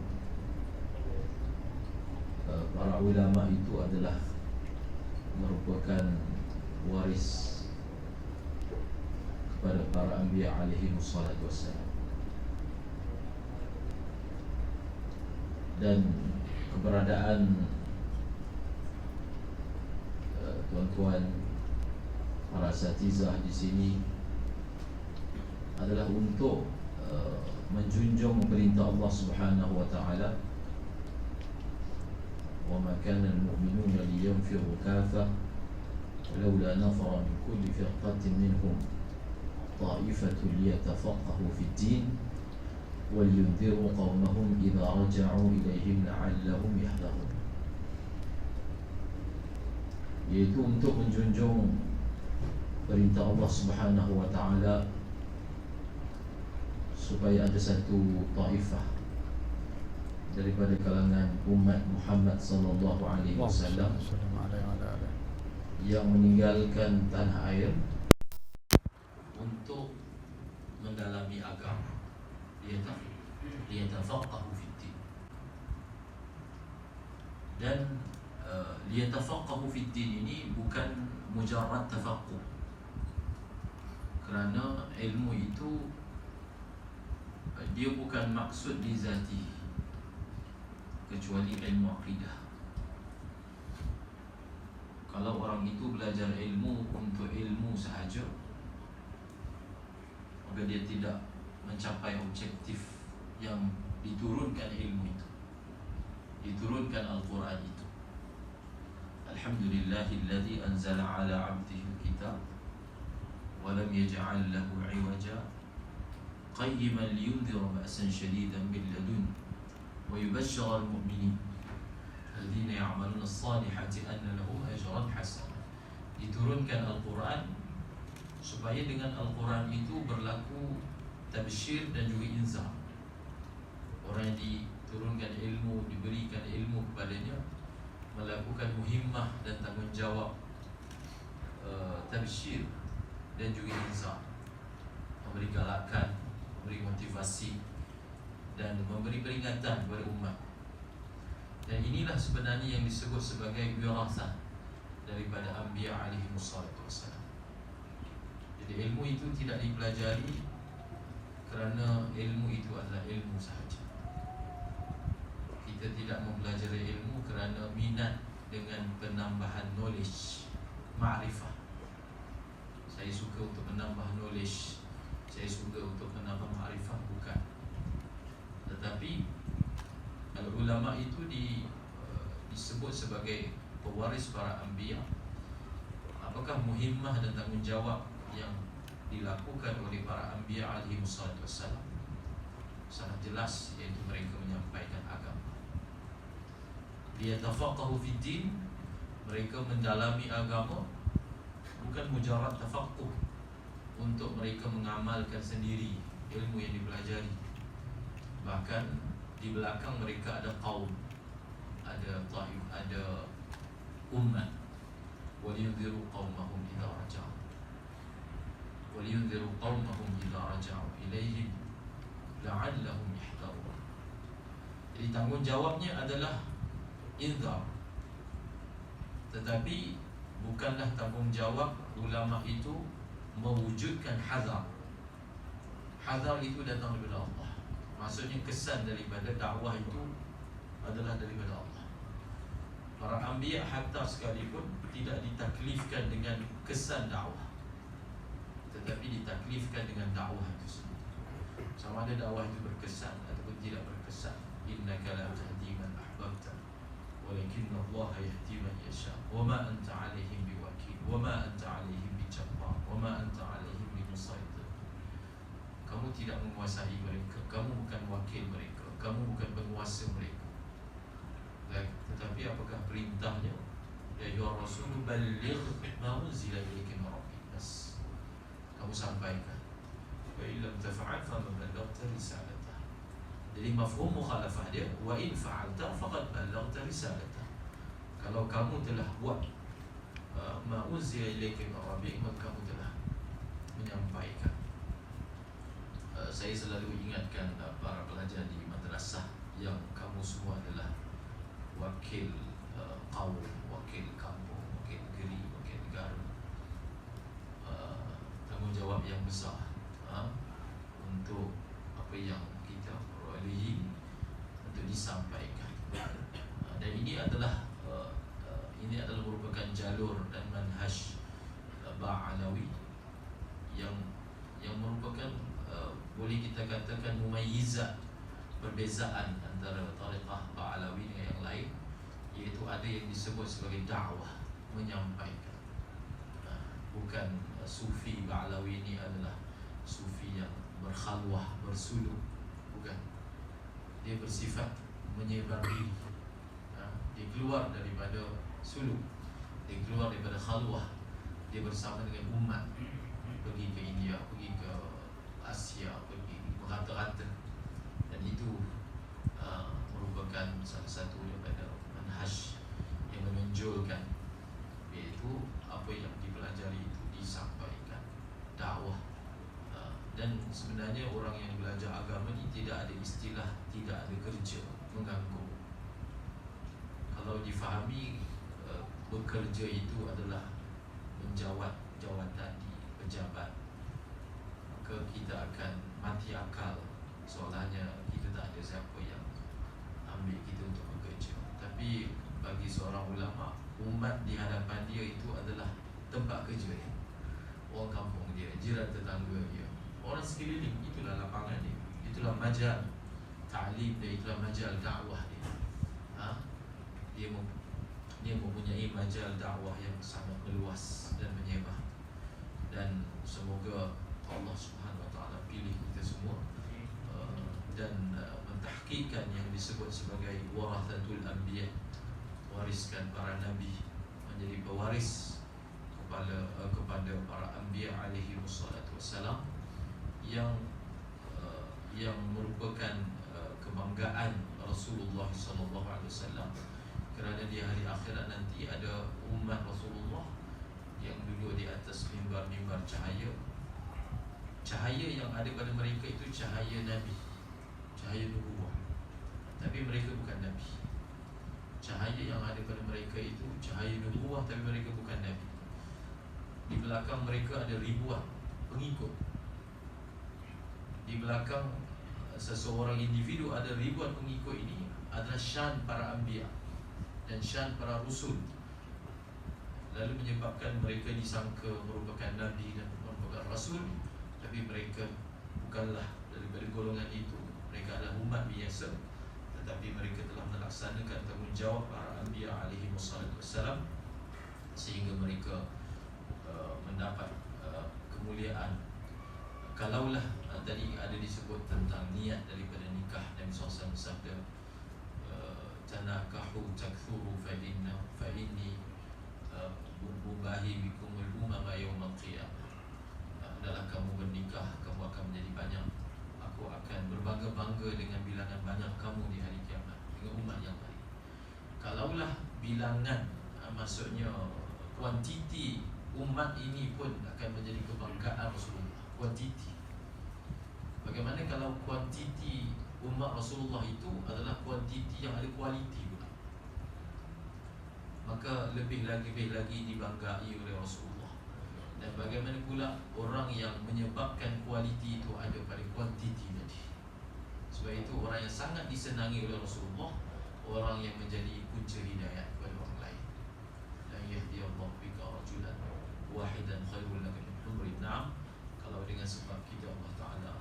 para ulama itu adalah merupakan waris kepada para anbiya alaihi wassalatu wassalam, dan keberadaan tuan-tuan para asatizah di sini adalah untuk menjunjung perintah Allah Subhanahu wa taala, wa ma kana al-mu'minuna liyanfiru kaffah laula nafara min kulli firqatin minhum ta'ifatun liyatafaqahu fi ad-din wa liyunziru qawmahum idza raja'u ilayhim la'allahum yahdharun. yaitu untuk menjunjung perintah Allah Subhanahu wa taala supaya ada satu taifah daripada kalangan umat Muhammad sallallahu alaihi wasallam yang meninggalkan tanah air untuk mendalami agama, liyatafaqahu fid-din. Dan liyatafaqahu fid-din ini bukan mujarrad tafaqquh, kerana ilmu itu dia bukan maksud di zati, kecuali ilmu akidah. Kalau orang itu belajar ilmu untuk ilmu sahaja, maka dia tidak mencapai objektif yang diturunkan ilmu itu, diturunkan Al-Quran itu. Alhamdulillahilladzi anzala ala abdihi al-kitab wa lam yaj'al lahu 'iwaja qayyiman liyundhira ba'san shadidan min ladun wa yubashshira al-mu'minin alladzina ya'maluna as-salihati anna lahum ajran hasana. Diturunkan Al-Quran supaya dengan Al-Quran itu berlaku tabsyir dan juga inzar. Orang yang diturunkan ilmu, diberikan ilmu kepadanya, melakukan muhimmah dan tanggungjawab tabsyir dan juga inzar, memberi galakan, memberi motivasi dan memberi peringatan kepada umat. Dan inilah sebenarnya yang disebut sebagai wirasah daripada Anbiya alaihi wassalatu wassalam. Jadi ilmu itu tidak dipelajari kerana ilmu itu adalah ilmu sahaja. Kita tidak mempelajari ilmu kerana minat dengan penambahan knowledge, ma'rifah. Saya suka untuk menambah knowledge, saya suka untuk menambah ma'rifah, bukan. Tetapi ulama itu disebut sebagai pewaris para anbiya. Apakah muhimmah dan tanggungjawab yang dilakukan oleh para anbiya alaihi wassalatu wassalam? Sangat jelas, iaitu mereka menyampaikan agama. Liyatafaqahu fid-din, mereka mendalami agama, bukan mujarrad tafaqquh untuk mereka mengamalkan sendiri ilmu yang dipelajari. Bahkan di belakang mereka ada qaum, ada taif, ada umat. Waliyunziru qaumahum idza raja'u, waliyunziru qaumahum idza raja'u ilaihim la'allahum yahdharun. Jadi tanggungjawabnya adalah inzar, tetapi bukanlah tanggungjawab ulama itu mewujudkan hazar. Hazar itu datang daripada Allah. Maksudnya kesan daripada dakwah itu adalah daripada Allah. Para anbiya hatta sekalipun tidak ditaklifkan dengan kesan dakwah, tetapi ditaklifkan dengan dakwah itu sendiri. Sama ada dakwah itu berkesan ataupun tidak berkesan. Innaka la tahdi man ahbabta walakinna Allah yahdi man yasha wa ma anta 'alaihim biwakil wa ma anta 'alaihim bijabbar wa ma anta 'alaihim bimusaitir. Kamu tidak menguasai mereka, kamu bukan wakil mereka, kamu bukan penguasa mereka. Tetapi apakah perintahnya? Ya ayyuhar rasul balligh ma unzila ilayka min rabbik. Bas, kamu sampaikan. Wa illam taf'al fa ma ballaghta risalatah. Jadi mafhum mukhalafah dia, wa in fa'alta faqad ballaghta risalatah. Kalau kamu telah buat ma unzila ilayka min rabbik, maka kamu telah menyampaikan. Saya selalu ingatkan para pelajar di madrasah yang kamu semua adalah wakil kaum, wakil kampung, wakil negeri, wakil negara. Tanggungjawab yang besar untuk apa yang kita perolehi untuk disampaikan. Dan ini adalah merupakan jalur dan manhaj Ba'alawi yang merupakan boleh kita katakan mumayyizat, perbezaan antara tariqah Ba'alawi dengan yang lain, iaitu ada yang disebut sebagai dakwah, menyampaikan. Bukan sufi Ba'alawi ini adalah sufi yang berkhalwah, bersuluk, bukan. Dia bersifat menyebar diri, dia keluar daripada suluk, Dia keluar daripada khalwah, dia bersama dengan umat, pergi ke India, pergi ke Asia, pergi merata-rata. Dan itu merupakan salah satu daripada manhaj yang menonjolkan, iaitu apa yang dipelajari itu disampaikan, dakwah. Dan sebenarnya orang yang belajar agama ni tidak ada istilah tidak ada kerja mengganggu. Kalau difahami bekerja itu adalah menjawat jawatan di pejabat, maka kita akan mati akal soalnya kita tak ada siapa yang ambil kita untuk bekerja. Tapi bagi seorang ulama, umat di hadapan dia itu adalah tempat kerja dia, orang kampung dia, jiran tetangga dia, orang sekeliling. Itulah lapangan dia, itulah majal ta'lim dia, itulah majal dakwah dia. Dia mempunyai majal dakwah yang sangat meluas dan menyebar. Dan semoga Allah Subhanahu Wa Taala pilih kita semua dan mentahqiqkan yang disebut sebagai warathatul anbiya, wariskan para nabi, menjadi pewaris kepada para anbiya alaihi wassalatu wassalam, yang merupakan kebanggaan Rasulullah sallallahu alaihi wasallam, kerana di hari akhirat nanti ada umat Rasulullah yang duduk di atas mimbar-mimbar cahaya. Cahaya yang ada pada mereka itu cahaya Nabi, cahaya nubuwah, tapi mereka bukan Nabi. Cahaya yang ada pada mereka itu cahaya nubuwah, tapi mereka bukan Nabi. Di belakang mereka ada ribuan pengikut. Di belakang seseorang individu ada ribuan pengikut. Ini adalah syan para anbiya dan syan para rasul, lalu menyebabkan mereka disangka merupakan nabi dan merupakan rasul, tapi mereka bukanlah daripada golongan itu. Mereka adalah umat biasa, tetapi mereka telah melaksanakan tanggungjawab para anbiya alaihi wassalam, sehingga mereka mendapat kemuliaan. Kalaulah tadi ada disebut tentang niat daripada nikah, Nabi SAW bersabda, tanakahu takthuru fa inni mubahi bikumul umama yawmal qiyamah. Adalah kamu bernikah, kamu akan menjadi banyak. Aku akan berbangga-bangga dengan bilangan banyak kamu di hari kiamat, dengan umat yang lain. Kalaulah bilangan, maksudnya kuantiti umat ini pun akan menjadi kebanggaan Rasulullah, kuantiti. Bagaimana kalau kuantiti umat Rasulullah itu adalah kuantiti yang ada kualiti pula, maka lebih lagi dibanggai oleh Rasulullah. Dan bagaimana pula orang yang menyebabkan kualiti itu ada pada kuantiti tadi. Sebab itu orang yang sangat disenangi oleh Rasulullah, orang yang menjadi punca hidayah kepada orang lain. La yahdiyallahu bika rajulan wahidan khairul laka min humrin na'am. Kalau dengan sebab kita Allah Ta'ala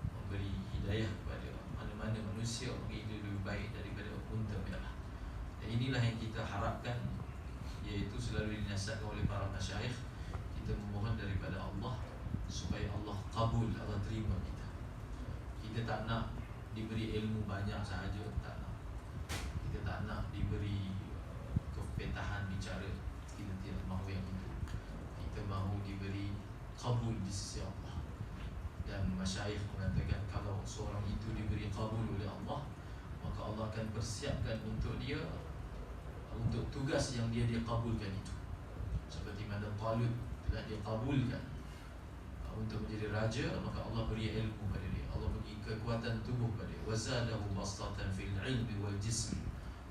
memberi hidayah kepada mana-mana manusia, maka itu lebih baik daripada unta merah. Dan inilah yang kita harapkan, iaitu selalu dinasihatkan oleh para masyayikh. Kita memohon daripada Allah supaya Allah kabul, Allah terima kita. Kita tak nak diberi ilmu banyak sahaja, tak nak. Kita tak nak diberi kepetahan bicara, kita tidak mahu yang itu. Kita mahu diberi kabul di sisi Allah. Dan masyayikh mengatakan, kalau seorang itu diberi kabul oleh Allah, maka Allah akan persiapkan untuk dia, untuk tugas yang dia dikabulkan itu. Seperti mana Talut telah dikabulkan untuk menjadi raja, maka Allah beri ilmu pada dia, Allah beri kekuatan tubuh pada dia. Wazadahu bastatan fil ilmi wal jism,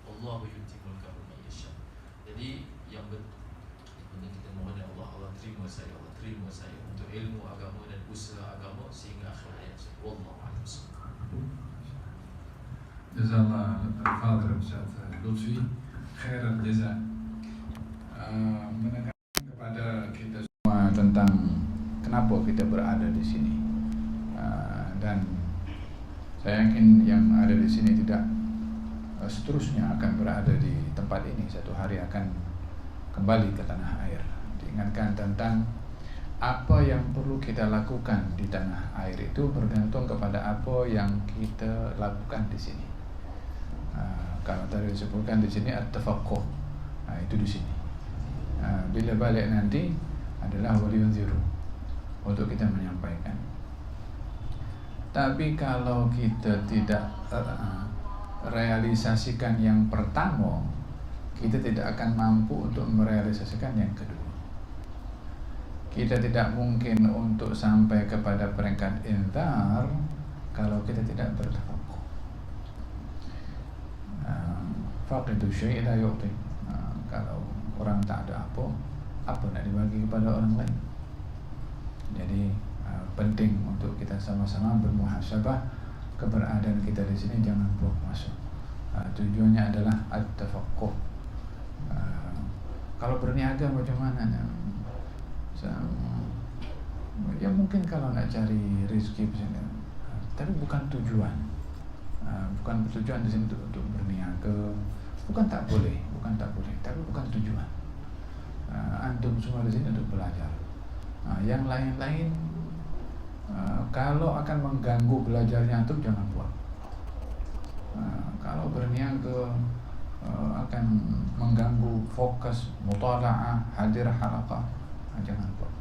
Allahu yutimul karma yasha. Jadi yang kita mohon ya Allah, Allah terima saya, Allah terima saya untuk ilmu agama dan usaha agama sehingga akhir hayat saya. Wallahu a'lam. Jazakallah al-Fadhil Ustaz Lutfi khairan jaza. Menekankan kepada kita semua tentang kenapa kita berada di sini, dan saya yakin yang ada di sini tidak seterusnya akan berada di tempat ini, satu hari akan kembali ke tanah air. Diingatkan tentang apa yang perlu kita lakukan di tanah air itu bergantung kepada apa yang kita lakukan di sini. Kalau tadi disebutkan di sini at-tafaqquh, itu di sini. bila balik nanti adalah waliyunziru, untuk kita menyampaikan. Tapi kalau kita tidak realisasikan yang pertama, kita tidak akan mampu untuk merealisasikan yang kedua. Kita tidak mungkin untuk sampai kepada peringkat inzar kalau kita tidak bertafaqquh. Faqidu syai' la yu'ti. Kalau orang tak ada apa nak dibagi kepada orang lain. Jadi penting untuk kita sama-sama bermuhasabah keberadaan kita di sini, jangan buang masuk. Tujuannya adalah at-tafaqquh. Kalau berniaga macam mana? Ya mungkin kalau nak cari rezeki di sini, tapi bukan tujuan. Bukan tujuan di sini untuk berniaga. Bukan tak boleh, tapi bukan tujuan. Antum semua di sini untuk belajar. Yang lain-lain kalau akan mengganggu belajarnya antum, jangan buat. Kalau berniaga akan mengganggu fokus mutala'ah, hadir halaqah, jangan buat.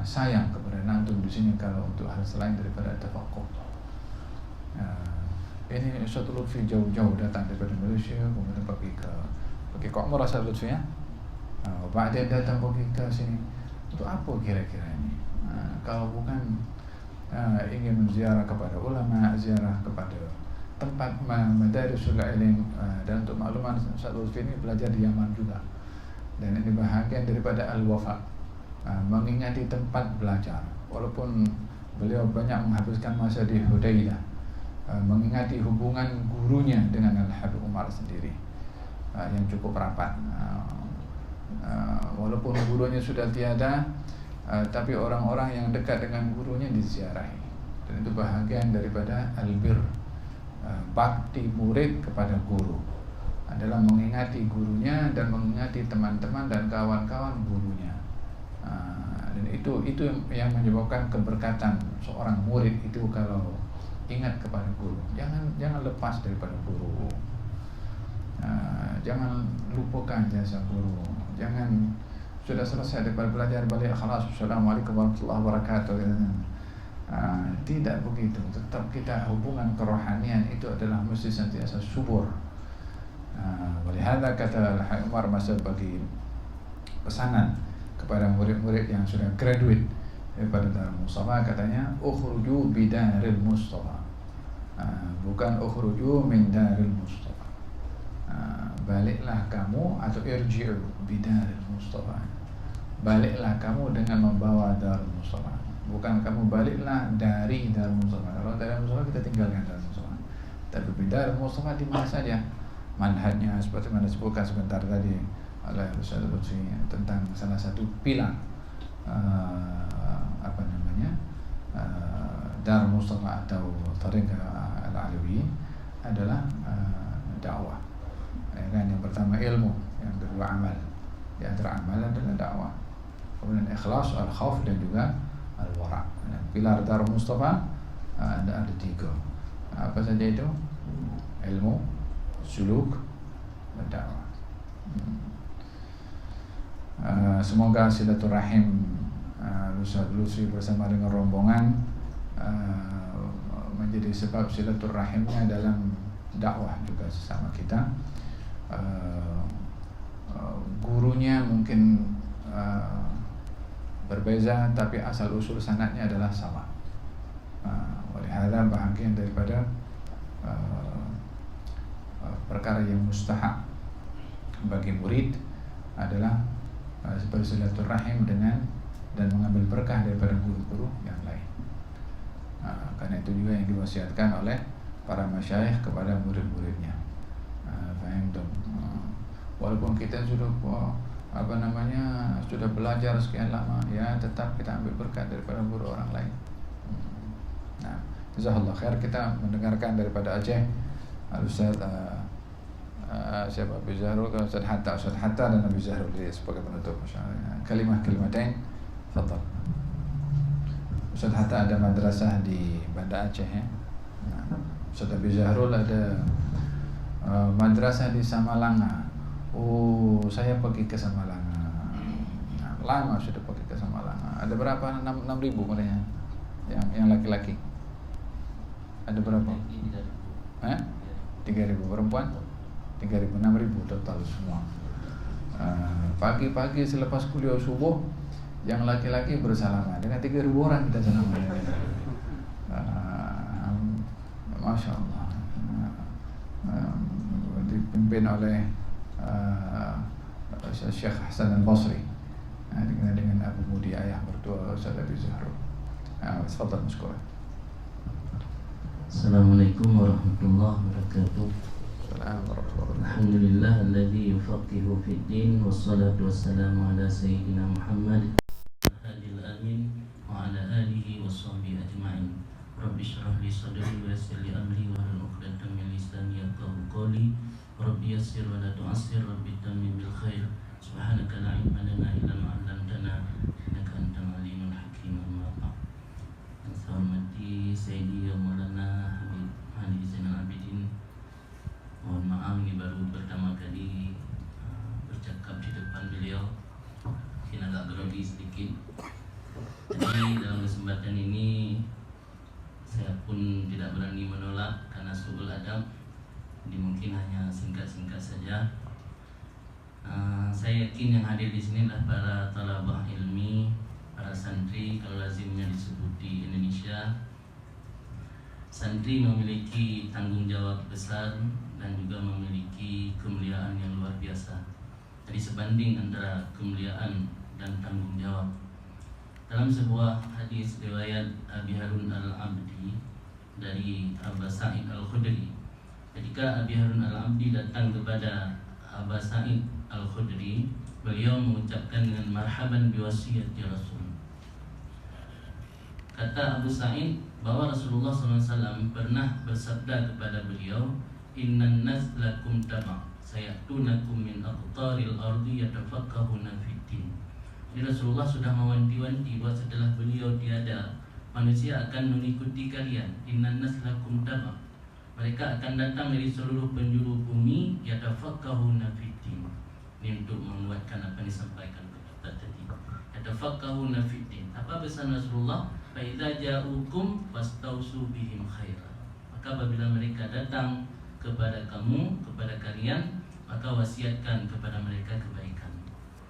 Sayang kepada antum di sini kalau untuk hal selain daripada tafaqquh. Ini Ustaz Lutfi jauh-jauh datang daripada Malaysia, kemudian pergi ke Umrah Ustaz Lutfi ya. Dia datang pergi ke sini untuk apa kira-kira ini? Kalau bukan ingin menziarah kepada ulama, ziarah kepada tempat madarisul ilm, dan untuk makluman Ustaz Lutfi ini belajar di Yaman juga, dan ini bahagian daripada al-wafa, mengingati tempat belajar. Walaupun beliau banyak menghabiskan masa di Hudaidah, mengingati hubungan gurunya dengan Al-Habib Umar sendiri yang cukup rapat. Walaupun gurunya sudah tiada, tapi orang-orang yang dekat dengan gurunya diziarahi, dan itu bahagian daripada albir. Bakti murid kepada guru adalah mengingati gurunya dan mengingati teman-teman dan kawan-kawan gurunya. Dan itu yang menyebabkan keberkatan seorang murid itu kalau ingat kepada guru. Jangan lepas daripada guru. Jangan lupakan jasa guru. Jangan sudah selesai daripada belajar balik khalas, assalamualaikum warahmatullahi wabarakatuh. Tidak begitu. Tetap kita hubungan kerohanian itu adalah mesti sentiasa subur. Walihada kata Al-Habib Umar masa bagi pesanan kepada murid-murid yang sudah graduate daripada Darul Mustafa, katanya ukhruju bidaril Mustafa, bukan ukhruju min daril Mustafa. Baliklah kamu, atau irji'u bidaril Mustafa, baliklah kamu dengan membawa Darul Mustafa, bukan kamu baliklah dari Darul Mustafa. Kalau dari Mustafa kita tinggalkan Darul Mustafa, tapi bidaril Mustafa di mana saja. Manhajnya seperti mana disebutkan sebentar tadi oleh Ustaz Lutfi tentang salah satu pilar Darul Mustafa atau Thariqah Al-Alawiyyin adalah dakwah. Kan, yang pertama ilmu, yang kedua amal. Di antara amal adalah dakwah. Kemudian ikhlas, al-khauf, dan juga al-wara'. Pilar Darul Mustafa ada 3. Apa saja itu? Ilmu, suluk, dan dakwah. Semoga silaturahim Ustaz Lutfi bersama dengan rombongan menjadi sebab silaturahimnya dalam dakwah juga sesama kita. Gurunya mungkin berbeza, tapi asal usul sanadnya adalah sama. Walihada bahagian daripada perkara yang mustahab bagi murid adalah bersilaturahim dengan dan mengambil berkah daripada guru-guru yang lain. Karena itu juga yang diwasiatkan oleh para masyayikh kepada murid-muridnya. Faham dong? Walaupun kita sudah sudah belajar sekian lama, ya tetap kita ambil berkat daripada guru orang lain. Nah, jazakallah khair. Kita mendengarkan daripada Aceh Al-Ustaz siapa? Abi Zahrul, Ustaz Hatta dan Abi Zahrul sebagai penutup. Kalimah-kalimatain. Fadhal. Ustaz Hatta ada madrasah di Banda Aceh ya. Nah, Ustaz Abi Zahrul ada madrasah di Samalanga. Oh, saya pergi ke Samalanga. lama sudah pakai kasama lama. Ada berapa? 6.000 katanya yang laki-laki. Ada berapa? 3.000 perempuan, 3.000, 6.000 total semua. Pagi-pagi selepas kuliah subuh, yang laki-laki bersalaman dengan 3.000 orang kita salaman. Masya Allah. Dipimpin oleh Syekh Hasan Al-Basri dengan Abu Mudi ayah mertua Ustaz Abi Zahro. Tafadhal mashkur. Assalamualaikum warahmatullahi wabarakatuh. Assalamualaikum warahmatullahi wabarakatuh. Alhamdulillah alladzi yufaqihu fid din wassalatu wassalamu ala sayyidina Muhammad hadil amin wa ala alihi washabbihi ajma'in. Rabbi shrah li sadri wa yassir li amri wa hlul 'uqdatam min lisani yafqahu qawli. Rabbi yassir wa la tu'assir, rabbi tammim bil khair. Subhanaka la ilma lana illa ma 'allamtana innaka antal alimul hakim. Amma ba'd. Yang saya hormati Sayyidi Maulana Habib Ali Zainal Abidin, mohon maaf ini baru pertama kali bercakap di depan beliau, mungkin agak grogi sedikit. Jadi dalam kesempatan ini saya pun tidak berani menolak karena su'ul adab. Jadi mungkin hanya singkat-singkat saja. Saya yakin yang hadir di sini adalah para talabah ilmi, para santri. Kalau lazimnya disebut di Indonesia, santri memiliki tanggung jawab besar dan juga memiliki kemuliaan yang luar biasa. Jadi sebanding antara kemuliaan dan tanggung jawab. Dalam sebuah hadis riwayat Abi Harun Al-Abdi dari Aba Sa'id Al-Khudri, ketika Abi Harun Al-Abdi datang kepada Aba Sa'id Al-Khudri, beliau mengucapkan dengan marhaban biwasiyati Rasul. Kata Abu Sa'id bahwa Rasulullah SAW pernah bersabda kepada beliau, innan nas lakum taba' sayatunakum min aqtaril ardi yatafaqqahuna fid din. Jadi Rasulullah sudah mewanti-wanti bahwa setelah beliau tiada, manusia akan mengikuti kalian. Innan nas lakum taba', mereka akan datang dari seluruh penjuru bumi, yatafaqqahuna fid din. Ini untuk menguatkan apa yang disampaikan kita tadi. Yatafaqqahuna fid din. Apa pesan Rasulullah? Fa idza ja'ukum fastausu bihim khairan. Maka apabila mereka datang kepada kamu, kepada kalian, maka wasiatkan kepada mereka kebaikan.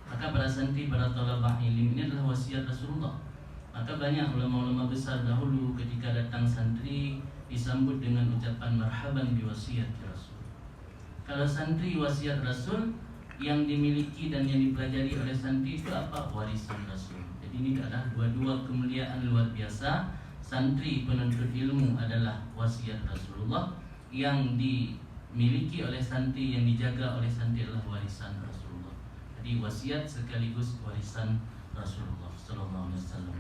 Maka para santri, para talabah ilmu ini adalah wasiat Rasulullah. Maka banyak ulama-ulama besar dahulu ketika datang santri disambut dengan ucapan marhaban biwasiyati Rasul. Kalau santri wasiat Rasul, yang dimiliki dan yang dipelajari oleh santri itu apa? Warisan Rasul. Jadi ini adalah dua-dua kemuliaan luar biasa. Santri penuntut ilmu adalah wasiat Rasulullah, yang dimiliki oleh santri, yang dijaga oleh santri adalah warisan Rasulullah. Jadi wasiat sekaligus warisan Rasulullah sallallahu alaihi wasallam.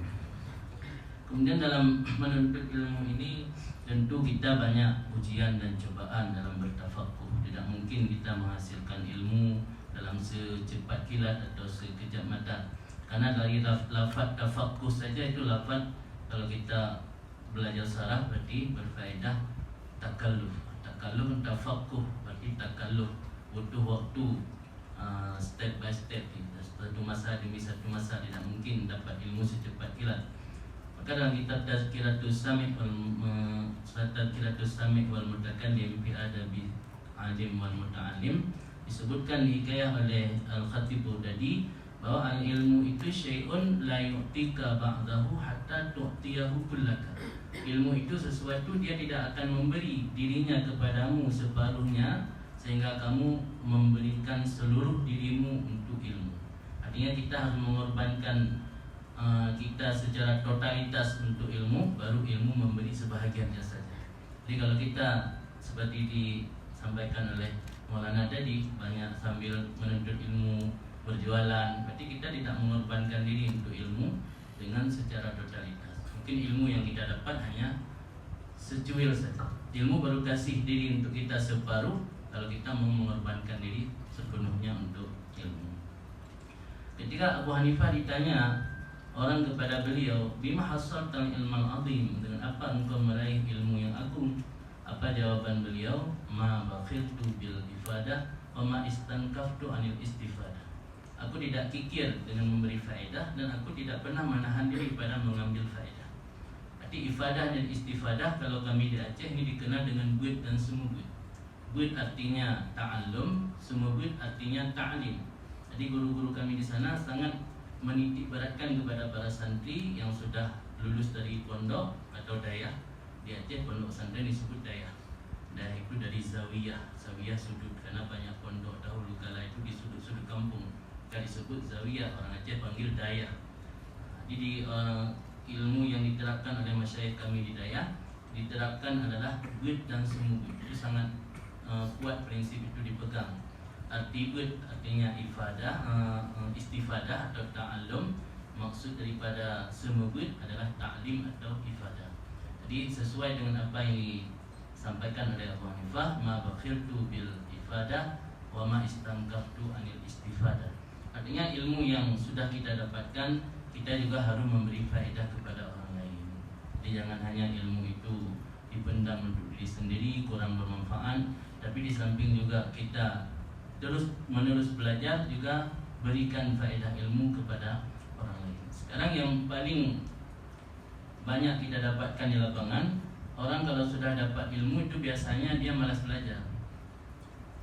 Kemudian dalam menuntut ilmu ini tentu kita banyak ujian dan cobaan dalam bertafakuh. Tidak mungkin kita menghasilkan ilmu dalam secepat kilat atau sekejap mata. Karena dari lafaz tafakuh saja itu lafaz, kalau kita belajar sarah berarti berfaedah takalluf. Takalluf tafakuh berarti takalluf, butuh waktu, step by step, satu masa demi satu masa. Tidak mungkin dapat ilmu secepat kilat. Maka dalam kitab Tazkiratus Sami' wal Mutakallim fi Adabi Alim wal Muta'allim, disebutkan di hikayah oleh Al-Khatib Baghdadi bahwa al-ilmu itu syai'un la yu'tika ba'dahu hatta tu'tiyahu kullaka. Ilmu itu sesuatu dia tidak akan memberi dirinya kepadamu separuhnya sehingga kamu memberikan seluruh dirimu untuk ilmu. Artinya kita harus mengorbankan kita secara totalitas untuk ilmu, baru ilmu memberi sebahagiannya saja. Jadi kalau kita seperti disampaikan oleh Maulana tadi, banyak sambil menuntut ilmu, berjualan, berarti kita tidak mengorbankan diri untuk ilmu dengan secara totalitas. Mungkin ilmu yang kita dapat hanya secuil saja. Ilmu baru kasih diri untuk kita separuh kalau kita mau mengorbankan diri sepenuhnya untuk ilmu. Ketika Abu Hanifah ditanya orang kepada beliau, bima hasaltal ilmal azim, dengan apa engkau meraih ilmu yang agung? Apa jawaban beliau? Ma bakhiltu bil ifadah wa ma istankaftu anil istifadah. Aku tidak kikir dengan memberi faedah, dan aku tidak pernah menahan diri pada mengambil faedah. Arti ifadah dan istifadah kalau kami di Aceh ini dikenal dengan buit dan sumubut. Buit artinya ta'allum, sumubut artinya ta'lim. Jadi guru-guru kami di sana sangat menitik beratkan kepada para santri yang sudah lulus dari pondok atau dayah. Di Aceh pondok pesantren disebut dayah. Dayah itu dari zawiyah sudut, karena banyak pondok dahulu kala itu di sudut-sudut kampung. Kan disebut zawiyah, orang Aceh panggil dayah. Jadi ilmu yang diterapkan oleh masyayikh kami di dayah diterapkan adalah buit dan sumubut. Itu sangat kuat prinsip itu dipegang. Arti buit artinya ifadah, istifadah atau ta'allum. Maksud daripada sumubut adalah ta'lim atau ifadah. Jadi sesuai dengan apa yang disampaikan oleh Abu Hanifah, ma bakhiltu bil ifadah wa ma istangkaftu anil istifadah. Artinya ilmu yang sudah kita dapatkan, kita juga harus memberi faedah kepada orang lain. Jadi jangan hanya ilmu itu dipendam untuk diri sendiri, kurang bermanfaat, tapi di samping juga kita terus menerus belajar, juga berikan faedah ilmu kepada orang lain. Sekarang yang paling banyak kita dapatkan di lapangan, orang kalau sudah dapat ilmu itu biasanya dia malas belajar.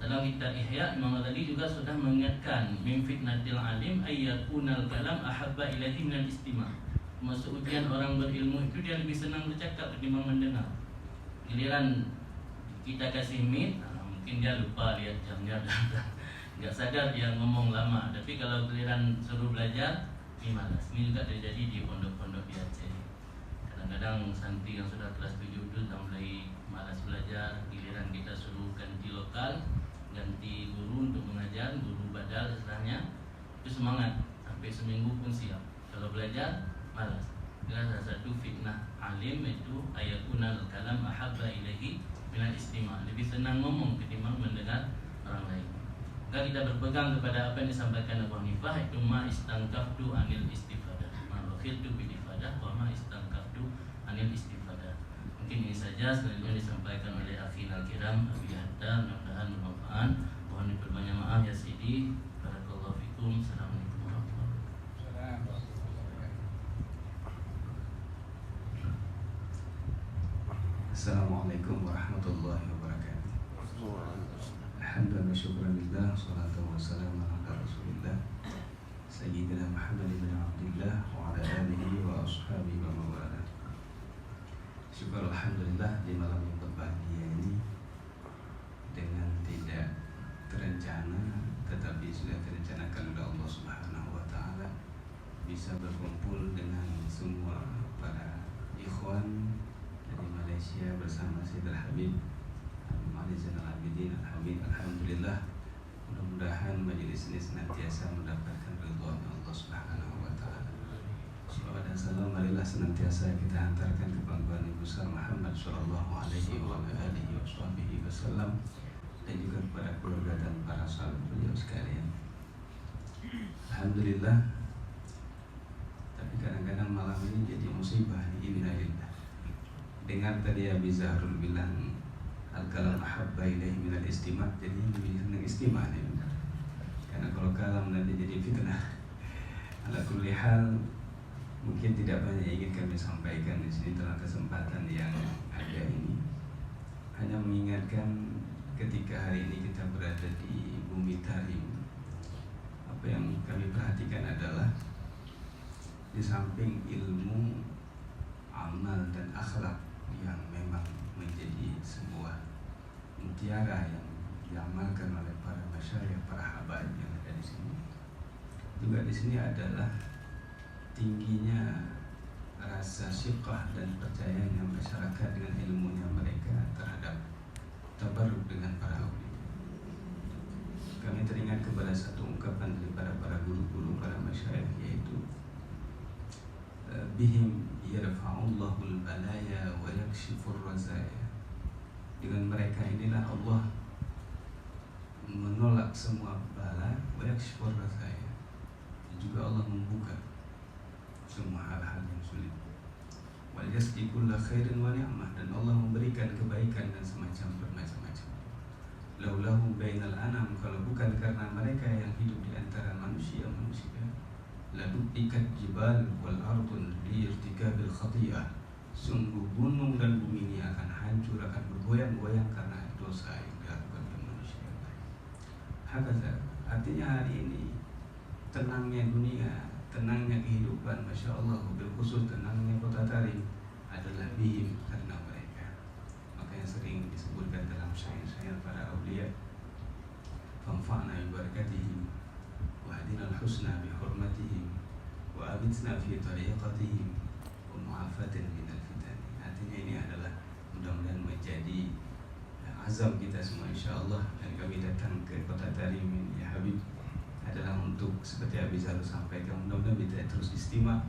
Dalam kitab Ihya, Imam Ghazali juga sudah mengingatkan min fitnatil alim ayyakunal kalam ahabba ilaihi minal istima'. Maksud ujian orang berilmu itu dia lebih senang bercakap ketimbang mendengar. Giliran kita kasih mic, mungkin dia lupa lihat jamnya dan nggak sadar dia ngomong lama. Tapi kalau giliran suruh belajar, ini malas. Ini juga terjadi di pondok-pondok di Aceh. Kadang-kadang santri yang sudah kelas 7 itu sudah mulai malas belajar. Giliran kita suruh ganti lokal, ganti guru untuk mengajar, guru badal istilahnya, itu semangat sampai seminggu pun siap. Kalau belajar malas. Salah satu fitnah alim itu ayakunal kalam ahabba ilaihi minal istima', lebih senang ngomong ketimbang mendengar orang lain. Maka kita berpegang kepada apa yang disampaikan Abu Hanifah, itu ma istangkaftu anil istifadah, ma bakhiltu bil ifadah wa ma istangkaftu anil istifadah. Mungkin ini saja, selanjutnya disampaikan oleh akhina kiram Abi Hatta, mudah-mudahan bermanfaat. Mohon diperbanyak maaf ya Sidi. Barakallahu fikum. Assalamualaikum warahmatullahi wabarakatuh. Assalamualaikum warahmatullahi wabarakatuh. Alhamdulillah, syukuran lillah, salatu wassalamu ala rasulillah Sayyidina Muhammad ibn Abdullah wa ala alihi wa ashabihi wa mawala. Syukur alhamdulillah di malam yang berbahagia ini, dengan tidak terencana tetapi sudah terencanakan oleh Allah Subhanahu wa taala, bisa berkumpul dengan semua para ikhwan dari Malaysia bersama Sayyidul Habib Ali Zainal Abidin Al-Habib. Alhamdulillah, mudah-mudahan majelis ini senantiasa mendapatkan ridha Allah Subhanahu wa taala. Salawat dan salam marilah senantiasa kita hantarkan ke pangkuan Ibu besar Muhammad sallallahu alaihi wa alihi wasallam, dan juga kepada keluarga dan para sahabat beliau sekalian. Alhamdulillah. Tapi kadang-kadang malam ini jadi musibah, innalillah. Dengar tadi Abi Zahrul bilang al-kalam ahabba ilaihi minal istima', jadi lebih senang istima' nih. Karena kalau kalam nanti jadi fitnah. Ala kulli hal, mungkin tidak banyak yang ingin kami sampaikan di sini dalam kesempatan yang ada ini. Hanya mengingatkan ketika hari ini kita berada di bumi Tarim, apa yang kami perhatikan adalah di samping ilmu, amal dan akhlak yang memang menjadi sebuah mutiara yang diamalkan oleh para masyayikh, para habaib yang ada di sini. Juga di sini adalah tingginya rasa syukur dan percayanya masyarakat dengan ilmunya mereka terhadap tabarruk dengan para ulama. Kami teringat kepada satu ungkapan daripada para guru-guru, para masyayikh, yaitu bihim yarfa'ullahul balaya wa yakshifur razaya. Dengan mereka inilah Allah menolak semua bala, wa yakshifur razaya, juga Allah membuka semua hal-hal yang sulit. Wa yasdi kulla khairin wa ni'mah, dan Allah memberikan kebaikan dan semacam bermacam-macam. Laulahu bainal anam, kalau bukan karena mereka yang hidup di antara manusia, duktikat jibal wal ardun liirtikabil khati'ah. Sungguh gunung dan bumi ini akan hancur, akan bergoyang-goyang karena dosa yang dilakukan oleh manusia. Hakata, artinya hari ini tenangnya dunia, tenangnya kehidupan, Masya Allah, bil khusus tenangnya kota Tarim adalah bihim, karena mereka. Makanya sering disebutkan dalam syair-syair para awliya, famfa'na bibarakatihim wa hadinal husna bihurmatihim wa abidna fi tariqatihim wa mu'afatin minal fitan. Artinya ini adalah mudah-mudahan menjadi azam kita semua insyaAllah. Dan kami datang ke kota Tarim ini ya Habib adalah untuk seperti Abi Zalul sampaikan, mudah-mudahan kita terus istimewa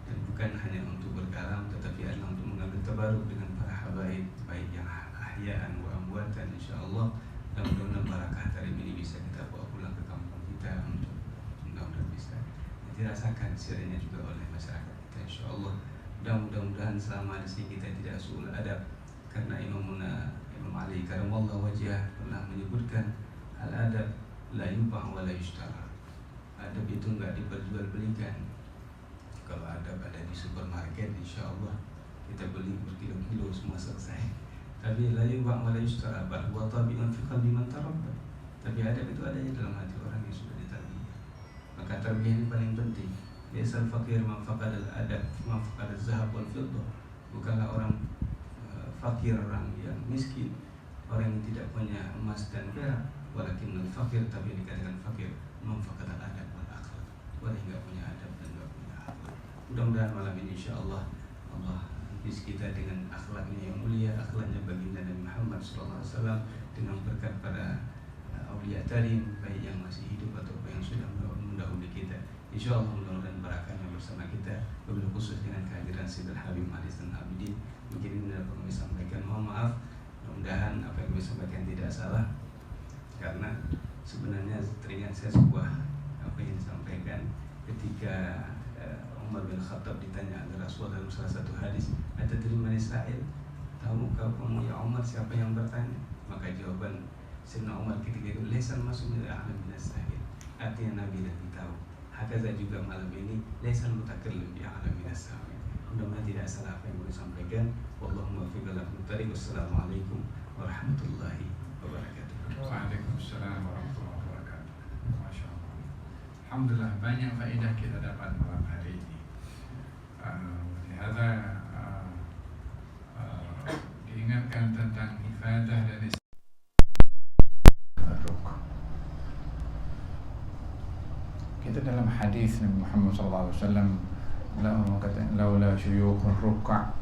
dan bukan hanya untuk berkalam, tetapi adalah untuk mengambil tabaruk dengan para habaib, baik yang ahya'an wa amwatan insyaAllah. Dan mudah-mudahan barakah Tarim ini bisa kita bawa pulang ke kampung kita untuk mudah-mudahan bisa dirasakan sirenya juga oleh masyarakat kita insyaAllah. Dan mudah-mudahan selama di sini kita tidak suul adab, karena Imam Ali karamallahu wajhah pernah menyebutkan al-adab la yubah wa la yushtara. Adab itu enggak diperjualbelikan. Kalau adab ada di supermarket insyaallah kita beli berkilo-kilo semua selesai. Tapi la yubah wa la yushtara, bal huwa tabi'un fi qalbi man tarabba. Tapi adab itu adanya dalam hati orang yang sudah ditarbiyah. Maka tarbiyah ini paling penting. Biasal fakir man faqadal adab, man faqadal zahab wal fiddah. Bukanlah orang fakir orang yang miskin, orang yang tidak punya emas dan perak, walakin al-fakir, tapi dikatakan fakir man faqadal adab wal akhlaq. Orang yang enggak punya adab dan enggak punya akhlak. Mudah-mudahan malam ini insyaallah Allah bis kita dengan akhlaknya yang mulia, akhlaknya baginda Nabi Muhammad SAW, dengan berkat para awliya Tarim, baik yang masih hidup atau yang sudah mendahului kita. InsyaAllah mudah-mudahan barakahnya bersama kita, wabil khusus dengan kehadiran Sayyidul Habib Alis dan Abidin. Mungkin ini dapat kami sampaikan, mohon maaf, mudah-mudahan apa yang kami sampaikan tidak salah, karena sebenarnya teringat saya sebuah apa yang disampaikan ketika Umar bin Khattab ditanya oleh Rasulullah dalam salah satu hadis, atadri man Israel, tahukah kamu ya Umar siapa yang bertanya? Maka jawaban Sayyidina Umar ketika itu, lesan masuk min ahli min Israel, artinya Nabi lebih tahu. Hakaza juga malam ini, lesan mutakallim bi ahli min Israel. Mudah-mudahan tidak salah apa yang boleh sampaikan. Wallahu muwaffiq ila aqwamit. Wassalamualaikum warahmatullahi wabarakatuh. Waalaikumsalam warahmatullahi wabarakatuh. Masya Allah. Alhamdulillah banyak faedah kita dapat malam hari ini. Lihada diingatkan tentang ibadah dan kita dalam hadis Nabi Muhammad SAW, laula syuyukhun ruk'a,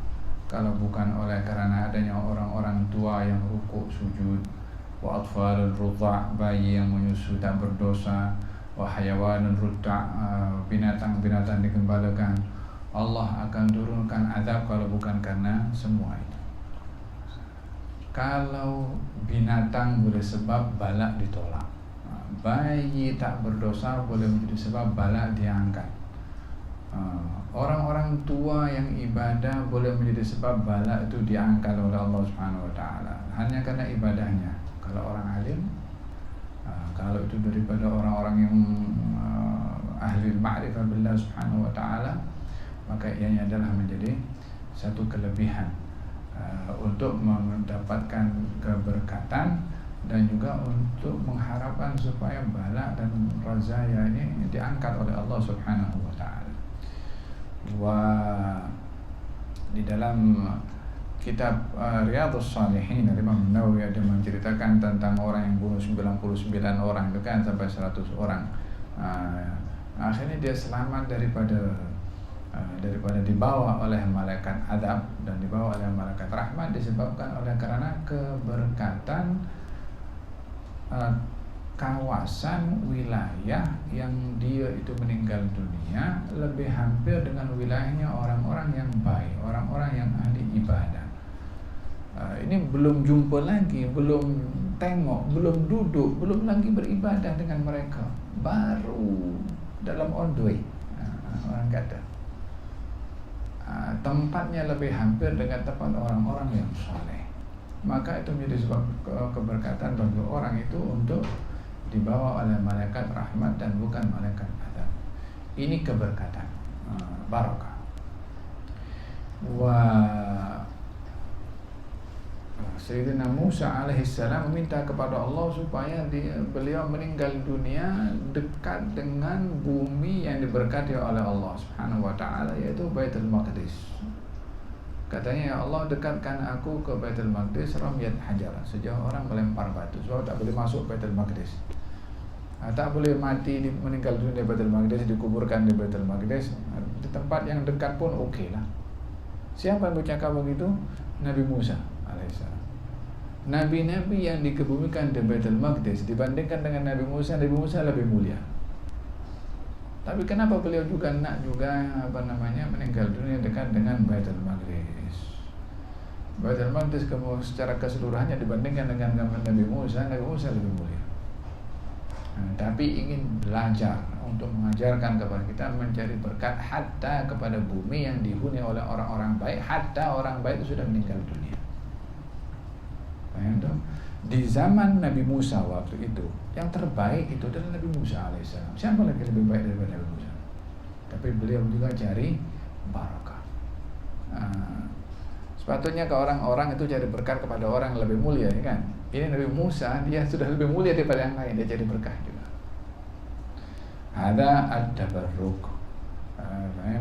kalau bukan oleh karena adanya orang-orang tua yang rukuk sujud, wa atfalul rudha', bayi yang menyusu tak berdosa, wa hayawanun rudda', binatang-binatang digembalakan, Allah akan turunkan azab kalau bukan karena semua itu. Kalau binatang boleh sebab balak ditolak, bayi tak berdosa boleh menjadi sebab balak diangkat. Orang-orang tua yang ibadah boleh menjadi sebab balak itu diangkat oleh Allah Subhanahu wa taala hanya karena ibadahnya. Kalau orang alim, kalau itu daripada orang-orang yang ahli ma'rifah billah Subhanahu wa taala, maka ianya adalah menjadi satu kelebihan untuk mendapatkan keberkatan dan juga untuk mengharapkan supaya bala dan razaya ini diangkat oleh Allah Subhanahu wa taala. Di dalam kitab Riyadhus Shalihin, Imam Nawawi ada menceritakan tentang orang yang bunuh 99 orang itu kan sampai 100 orang. Akhirnya dia selamat daripada dibawa oleh malaikat adab dan dibawa oleh malaikat rahmat, disebabkan oleh karena keberkatan kawasan wilayah yang dia itu meninggal dunia lebih hampir dengan wilayahnya orang-orang yang baik, orang-orang yang ahli ibadah. Ini belum jumpa lagi, belum tengok, belum duduk, belum lagi beribadah dengan mereka, baru dalam on the way, orang kata. Tempatnya lebih hampir dengan tempat orang-orang yang saleh. Maka itu menjadi sebab keberkatan bagi orang itu untuk dibawa oleh malaikat rahmat dan bukan malaikat azab. Ini keberkatan, barakah. Sayyidina Musa alaihissalam meminta kepada Allah supaya beliau meninggal dunia dekat dengan bumi yang diberkati oleh Allah Subhanahu wa taala, yaitu Baitul Maqdis. Katanya, ya Allah, dekatkan aku ke Baitul Maqdis ramyat hajar, sejauh orang melempar batu. Sebab tak boleh masuk Baitul Maqdis. Tak boleh mati meninggal dunia di Baitul Maqdis, dikuburkan di Baitul Maqdis. Di tempat yang dekat pun okey lah. Siapa yang bercakap begitu? Nabi Musa alaihissalam. Nabi-nabi yang dikebumikan di Baitul Maqdis dibandingkan dengan Nabi Musa lebih mulia. Tapi kenapa beliau juga nak meninggal dunia dekat dengan Baitul Maqdis? Baitul Maqdis secara keseluruhannya dibandingkan dengan Nabi Musa lebih mulia. Tapi ingin belajar untuk mengajarkan kepada kita mencari berkat hatta kepada bumi yang dihuni oleh orang-orang baik, hatta orang baik itu sudah meninggal dunia. Di zaman Nabi Musa waktu itu, yang terbaik itu adalah Nabi Musa alaihissalam. Siapa lagi lebih baik daripada Nabi Musa? Tapi beliau juga cari barakah. Sepatutnya ke orang-orang itu cari berkat kepada orang yang lebih mulia, ya kan? Ini Nabi Musa, dia sudah lebih mulia daripada yang lain, dia cari berkah juga. Ada at-tabarruk.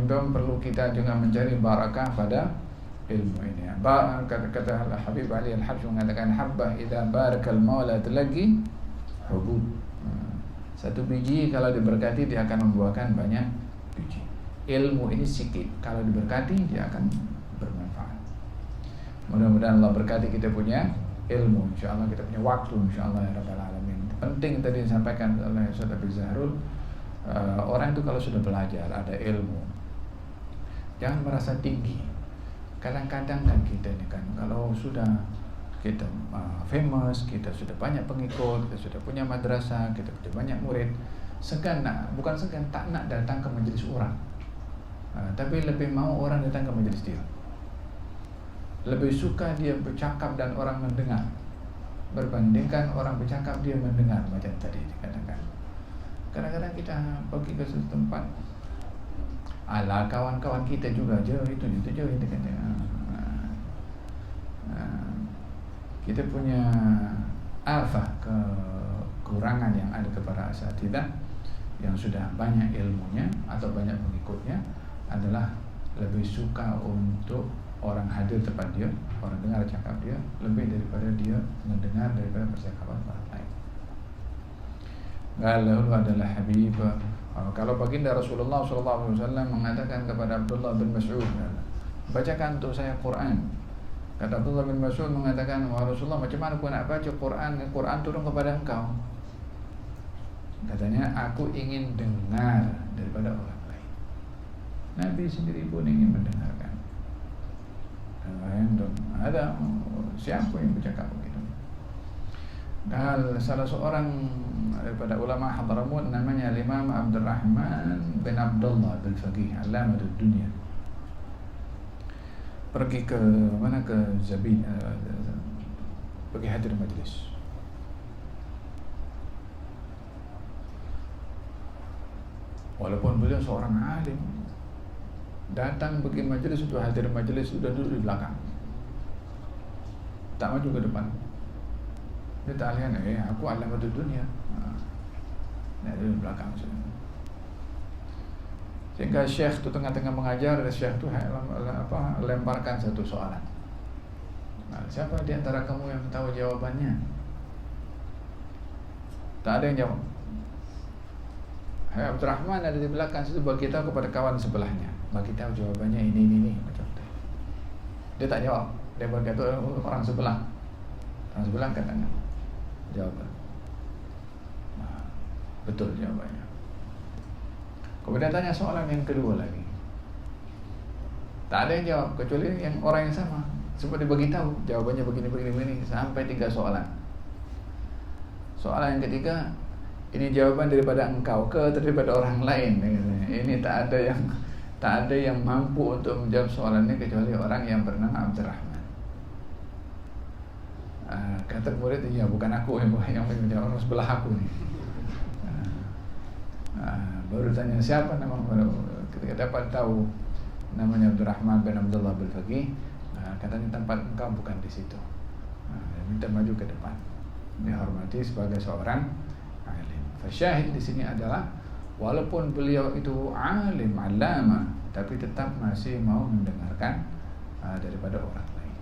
Perlu kita juga mencari barakah pada ilmu ini. Kata Habib Ali Al-Habsyi mengatakan, habbah idza barakal maula lagi hubub. Satu biji kalau diberkati dia akan membuahkan banyak biji. Ilmu ini sedikit, kalau diberkati dia akan bermanfaat. Mudah-mudahan Allah berkati kita punya ilmu, insyaallah kita punya waktu, insyaallah ya rabbal alamin. Penting tadi disampaikan oleh Ustaz Abdul Zahrul, orang itu kalau sudah belajar, ada ilmu, jangan merasa tinggi. Kadang-kadang kan kita ini kan, kalau sudah kita famous, kita sudah banyak pengikut, kita sudah punya madrasah, kita sudah banyak murid, bukan segan, tak nak datang ke majelis orang, tapi lebih mau orang datang ke majelis dia. Lebih suka dia bercakap dan orang mendengar, berbandingkan orang bercakap dia mendengar, macam tadi dikatakan. Kadang-kadang kita pergi ke suatu tempat, ala kawan-kawan kita juga jauh itu katanya. Kita punya kekurangan yang ada kepada asatidzah yang sudah banyak ilmunya atau banyak pengikutnya adalah lebih suka untuk orang hadir tempat dia, orang dengar cakap dia, lebih daripada dia mendengar daripada percakapan orang lain. Lalu adalah Habib. Kalau baginda Rasulullah SAW mengatakan kepada Abdullah bin Mas'ud, bacakan untuk saya Quran. Kata Abdullah bin Mas'ud mengatakan, wahai Rasulullah, macam mana aku nak baca Quran? Quran turun kepada engkau. Katanya, aku ingin dengar daripada orang lain. Nabi sendiri pun ingin mendengarkan. Ada siapa yang bercakap begitu? Dan salah seorang daripada ulama Hadramut namanya Imam Abdurrahman bin Abdullah bin Faqih, Alamatud Dunia. Pergi ke mana, ke Zabid, pergi hadir majlis. Walaupun beliau seorang alim, datang pergi majlis, untuk hadir majlis, sudah duduk di belakang, tak maju ke depan. Dia tak lihat, aku Alamatud Dunia. Dia di belakang sini. Sehingga syekh itu tengah-tengah mengajar, syekh itu lemparkan satu soalan. Siapa di antara kamu yang tahu jawabannya? Tak ada yang jawab. Abdurrahman ada di belakang situ, bagi tahu kepada kawan sebelahnya, bagi tahu jawabannya ini macam itu. Dia tak jawab, dia berkata orang sebelah katanya jawaban. Betul jawabannya. Kemudian tanya soalan yang kedua lagi, tak ada yang jawab kecuali yang orang yang sama. Seperti beritahu jawabannya begini sampai 3 soalan. Soalan yang ketiga, ini jawaban daripada engkau ke daripada orang lain? Ini tak ada yang mampu untuk menjawab soalan ini kecuali orang yang bernama Abdurrahman. Kata murid, iya bukan aku yang menjawab, orang sebelah aku nih. Baru tanya siapa nama, ketika dapat tahu namanya Abdurrahman bin Abdullah bin Faqih, katanya tempat engkau bukan di situ. Minta maju ke depan, dihormati sebagai seorang alim. Fasyahid di sini adalah walaupun beliau itu alim, alama, tapi tetap masih mau mendengarkan daripada orang lain.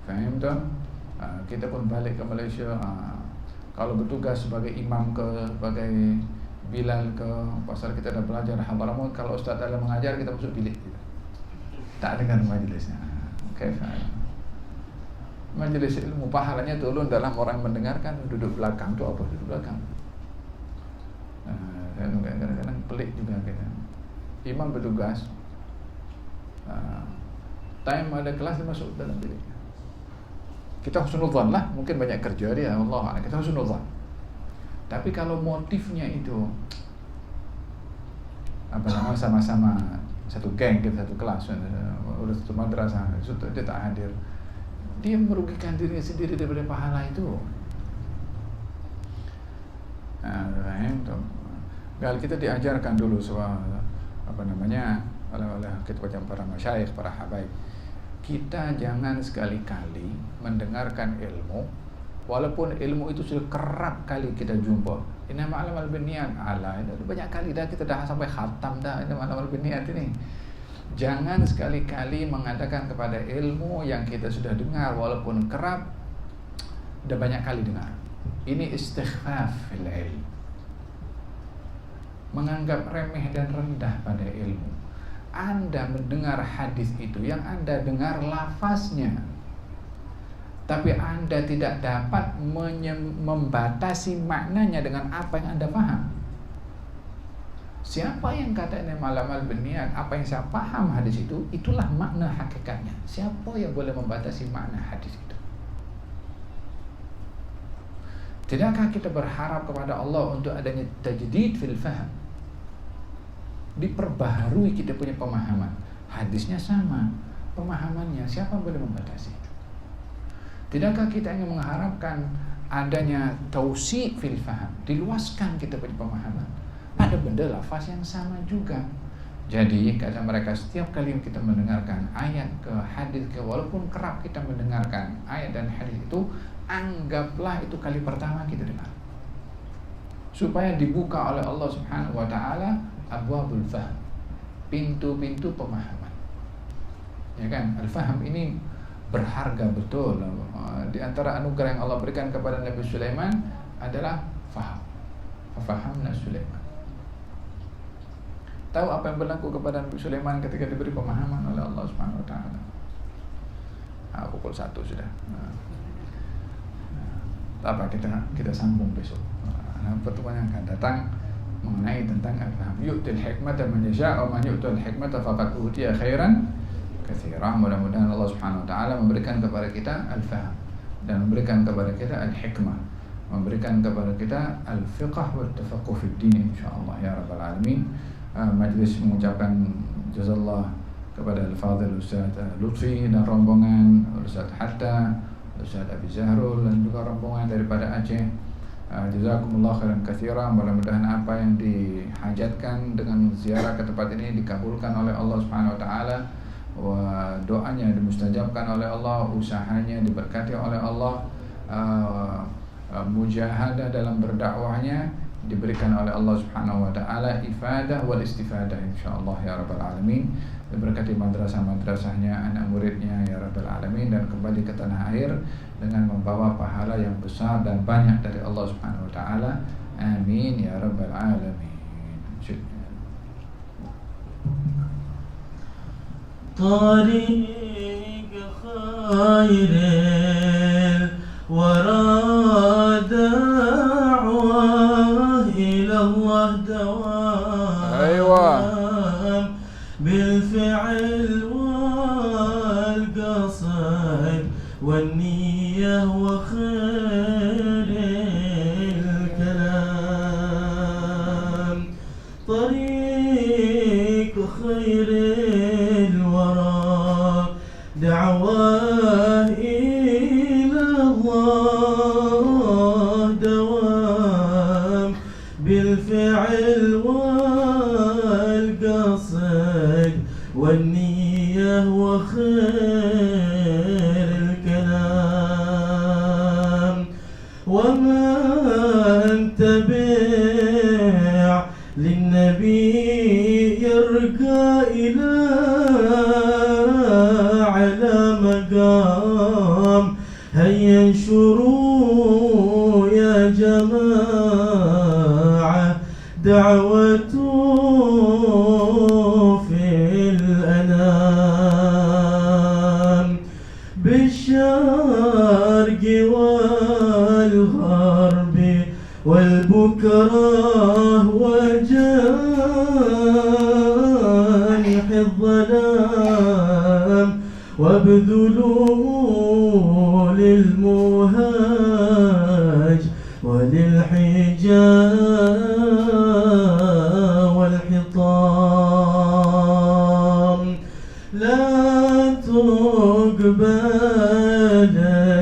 Faham tak? Kita pun balik ke Malaysia, kalau bertugas sebagai imam sebagai Bilal ke pasar, kita dah belajar Hadramaut, kalau Ustaz dalam mengajar kita masuk bilik kita. Tak dengar majlisnya. Okay, majelis ilmu pahalanya turun dalam orang mendengarkan. Duduk belakang tu apa? Duduk belakang. Kadang-kadang pelik juga kita. Imam bertugas, time ada kelas dia masuk dalam bilik. Kita husnuzan lah, mungkin banyak kerja dia, Allah, kita husnuzan. Tapi kalau motifnya itu sama-sama satu geng, kita satu kelas, udah satu madrasah, dia tak hadir, dia merugikan dirinya sendiri daripada pahala itu. Kalau kita diajarkan dulu soal oleh kita macam para masyayikh, para habaib, kita jangan sekali-kali mendengarkan ilmu walaupun ilmu itu sudah kerap kali kita jumpa. Ini amal bin niat, banyak kali dah kita dah sampai khatam dah ini amal bin niat ini. Jangan sekali-kali mengatakan kepada ilmu yang kita sudah dengar walaupun kerap dah banyak kali dengar. Ini istighfaf fil ilm, menganggap remeh dan rendah pada ilmu. Anda mendengar hadis itu yang Anda dengar lafaznya, tapi Anda tidak dapat membatasi maknanya dengan apa yang Anda paham. Siapa yang kata ini malamal beniat, apa yang saya paham hadis itu, itulah makna hakikatnya. Siapa yang boleh membatasi makna hadis itu? Tidakkah kita berharap kepada Allah untuk adanya tajdid fil faham? Diperbaharui kita punya pemahaman. Hadisnya sama, pemahamannya, siapa boleh membatasi? Tidakkah kita ingin mengharapkan adanya tausi' fil faham, diluaskan kita punya pemahaman pada benda lafaz yang sama juga. Jadi kata mereka, setiap kali kita mendengarkan ayat ke hadis ke, walaupun kerap kita mendengarkan ayat dan hadis itu, anggaplah itu kali pertama kita dengar, supaya dibuka oleh Allah Subhanahu wa taala abwabul fahm, pintu-pintu pemahaman. Ya kan? Al-faham ini berharga betul. Di antara anugerah yang Allah berikan kepada Nabi Sulaiman adalah faham. Fahamna Sulaiman. Tahu apa yang berlaku kepada Nabi Sulaiman ketika diberi pemahaman oleh Allah Subhanahu wa taala? Pukul 1 sudah. Apa kita sambung besok. Pertemuan yang akan datang mengenai tentang al-faham. Yu'til hikmata man yasha' wa man yu'tal hikmata faqad utiya khairan katsiran. Mudah-mudahan Allah Subhanahu wa taala memberikan kepada kita al-faham dan memberikan kepada kita al-hikmah, memberikan kepada kita al-fiqh wa tafaqquh fid din insyaallah ya rabbal alamin. Majlis mengucapkan jazallah kepada al-fadhil Ustaz Lutfi dan rombongan, Ustaz Hatta, Ustaz Abi Zahrul dan juga rombongan daripada Aceh. Jazakumullah khairan katsiran. Mudah-mudahan apa yang dihajatkan dengan ziarah ke tempat ini dikabulkan oleh Allah Subhanahu wa taala, wa doanya dimustajabkan oleh Allah, usahanya diberkati oleh Allah, mujahadah dalam berdakwahnya diberikan oleh Allah Subhanahu wa taala, ifadah wal istifadah insyaallah ya rabbal alamin. Diberkati madrasah-madrasahnya, anak muridnya ya rabbal alamin, dan kembali ke tanah air dengan membawa pahala yang besar dan banyak dari Allah Subhanahu wa taala. Amin ya rabbal alamin. طريق خير الورى دعوة إلى الله دوام. أيوة. بالفعل والقصد والنية وخير الكلام. طريق خير دعوة إلى الله دوام بالفعل والقصد والنية وخير الكلام. ومن تبع للنبي يرقى إلى على مقام. هيا انشروا يا جماعة دعوته في الأنام. بالشرق والغرب والبكرة وجانح الظلام. وابذلوا للمهاج وللحجاب والحطام. لا تقبل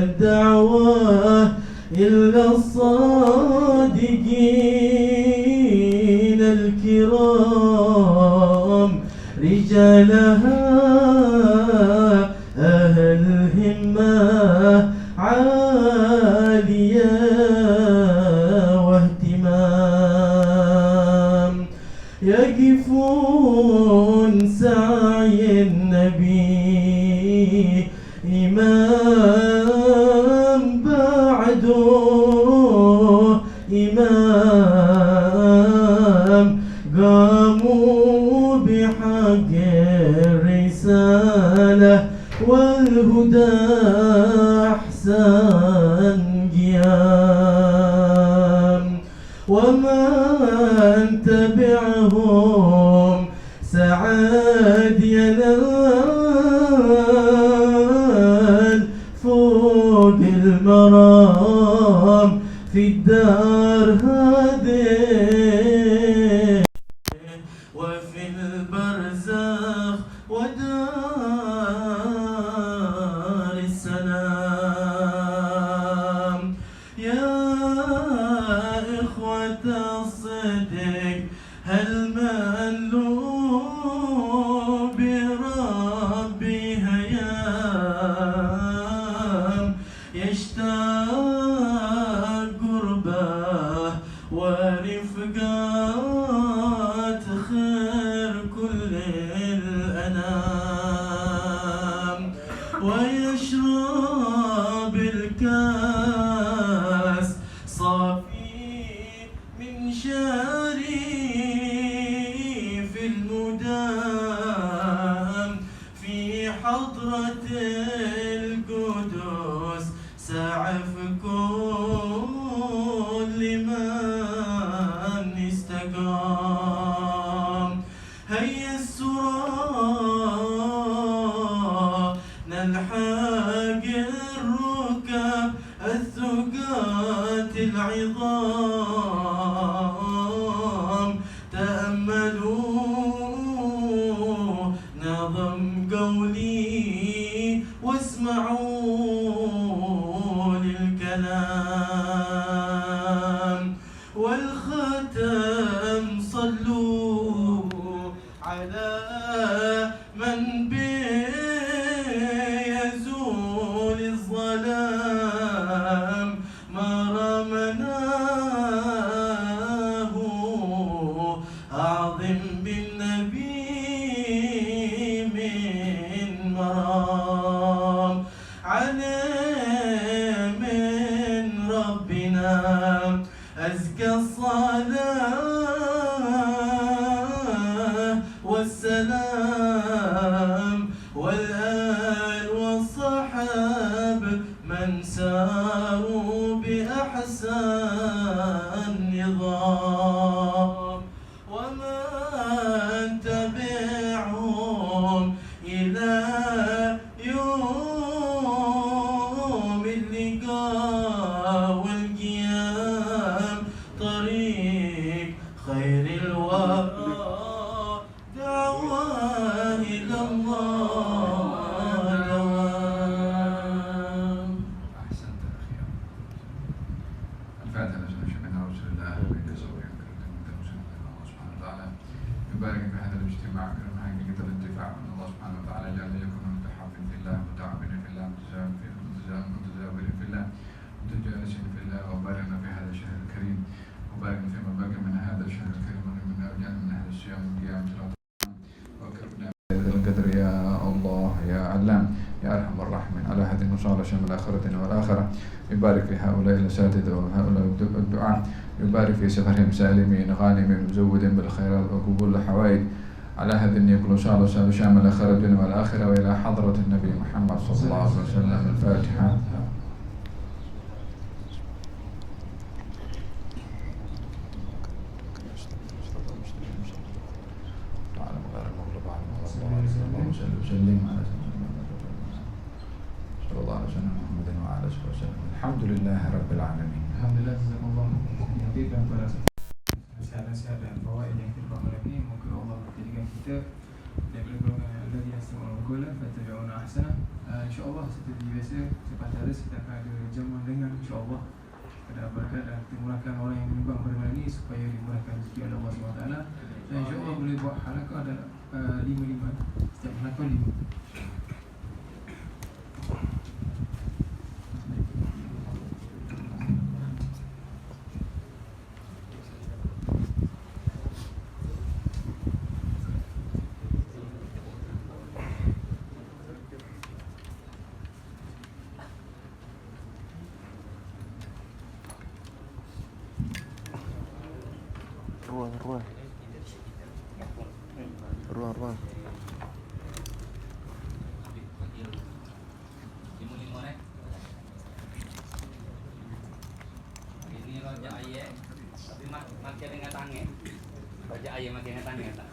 الدعوة إلا الصادقين الكرام. رجالها أهل همة عالية واهتمام. يقفون سعي النبي إمام بعده إمام. قاموا بحق الرسالة والهدى أحسن قيام. ومن تبعهم سعاد ينال فوق المرام في الدار هذه وفي البرزخ ودار السلام. يا إخوة الصدق هل ملوا بربي هيام. يشتاق قربه ورفقات خير كل الأنام. ويشرب الكاس صافي من شريف المدام. في حضرة القدس سعف كل من استقام. هيا السرى نلحق الركب الثقات العظام. تأملوا نظم قولي واسمعوا للكلام. والختم صلوا على من بيزول الظلام. ما رمناه أعظم بالنبي من مرام. عليه من ربنا أزكى الصلاة والسلام. والآل والصحاب من ساروا بأحسن نظام. ومن تبعهم إلى يوم اللقاء والقيام. طريق خير الورى دعوة إلى الله دوام. أحسنت أخي. الفاتحة. نشهد أن لا إله إلا الله يبارك في هذا الاجتماع من حقيقة الانتفاع من الله سبحانه وتعالى جعل يكون متحابين في الله متعاونين في الله متزاورين في الله متجالسين في الله وباركنا في هذا الشهر الكريم وباركنا فيما بقي من هذا الشهر الكريم ومن أرجعنا من هذا الصيام والقيام وكرمنا القدر يا الله يا علام يا أرحم الراحمين على هذه النصارى شمل آخرتنا والآخرة. يبارك في هؤلاء الأساتذة وهؤلاء الدعاء، يبارك في سفرهم سالمين غانمين مزودين بالخيرات وقبول الحوائج على هذه النية كل صالح وسال شامل آخر الدنيا والآخرة وإلى حضرة النبي محمد صلى الله عليه وسلم. الفاتحة. وسلم على صلى الله عليه وسلم محمد وعلى آله وسلم. الحمد لله رب العالمين. Alhamdulillah, jazakumullah khairan pada nasihat-nasihat dan fawaid yang kita dapat malam ini. Moga Allah menjadikan kita daripada golongan alladhina yastami'una al-qawla fayattabi'una ahsanah. InsyaAllah seperti biasa selepas darus kita akan ada jamuan ringan insyaAllah pada berkat dan kita murahkan orang yang menyumbang pada malam ini supaya dimurahkan rezeki oleh Allah SWT. Dan insyaAllah boleh buat halaqah ada 5-5 setiap halaqah 5. Ruang. Ini rojak ayam, tapi makin dengan tangan. Rojak ayam makin dengan tangan tak?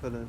فلا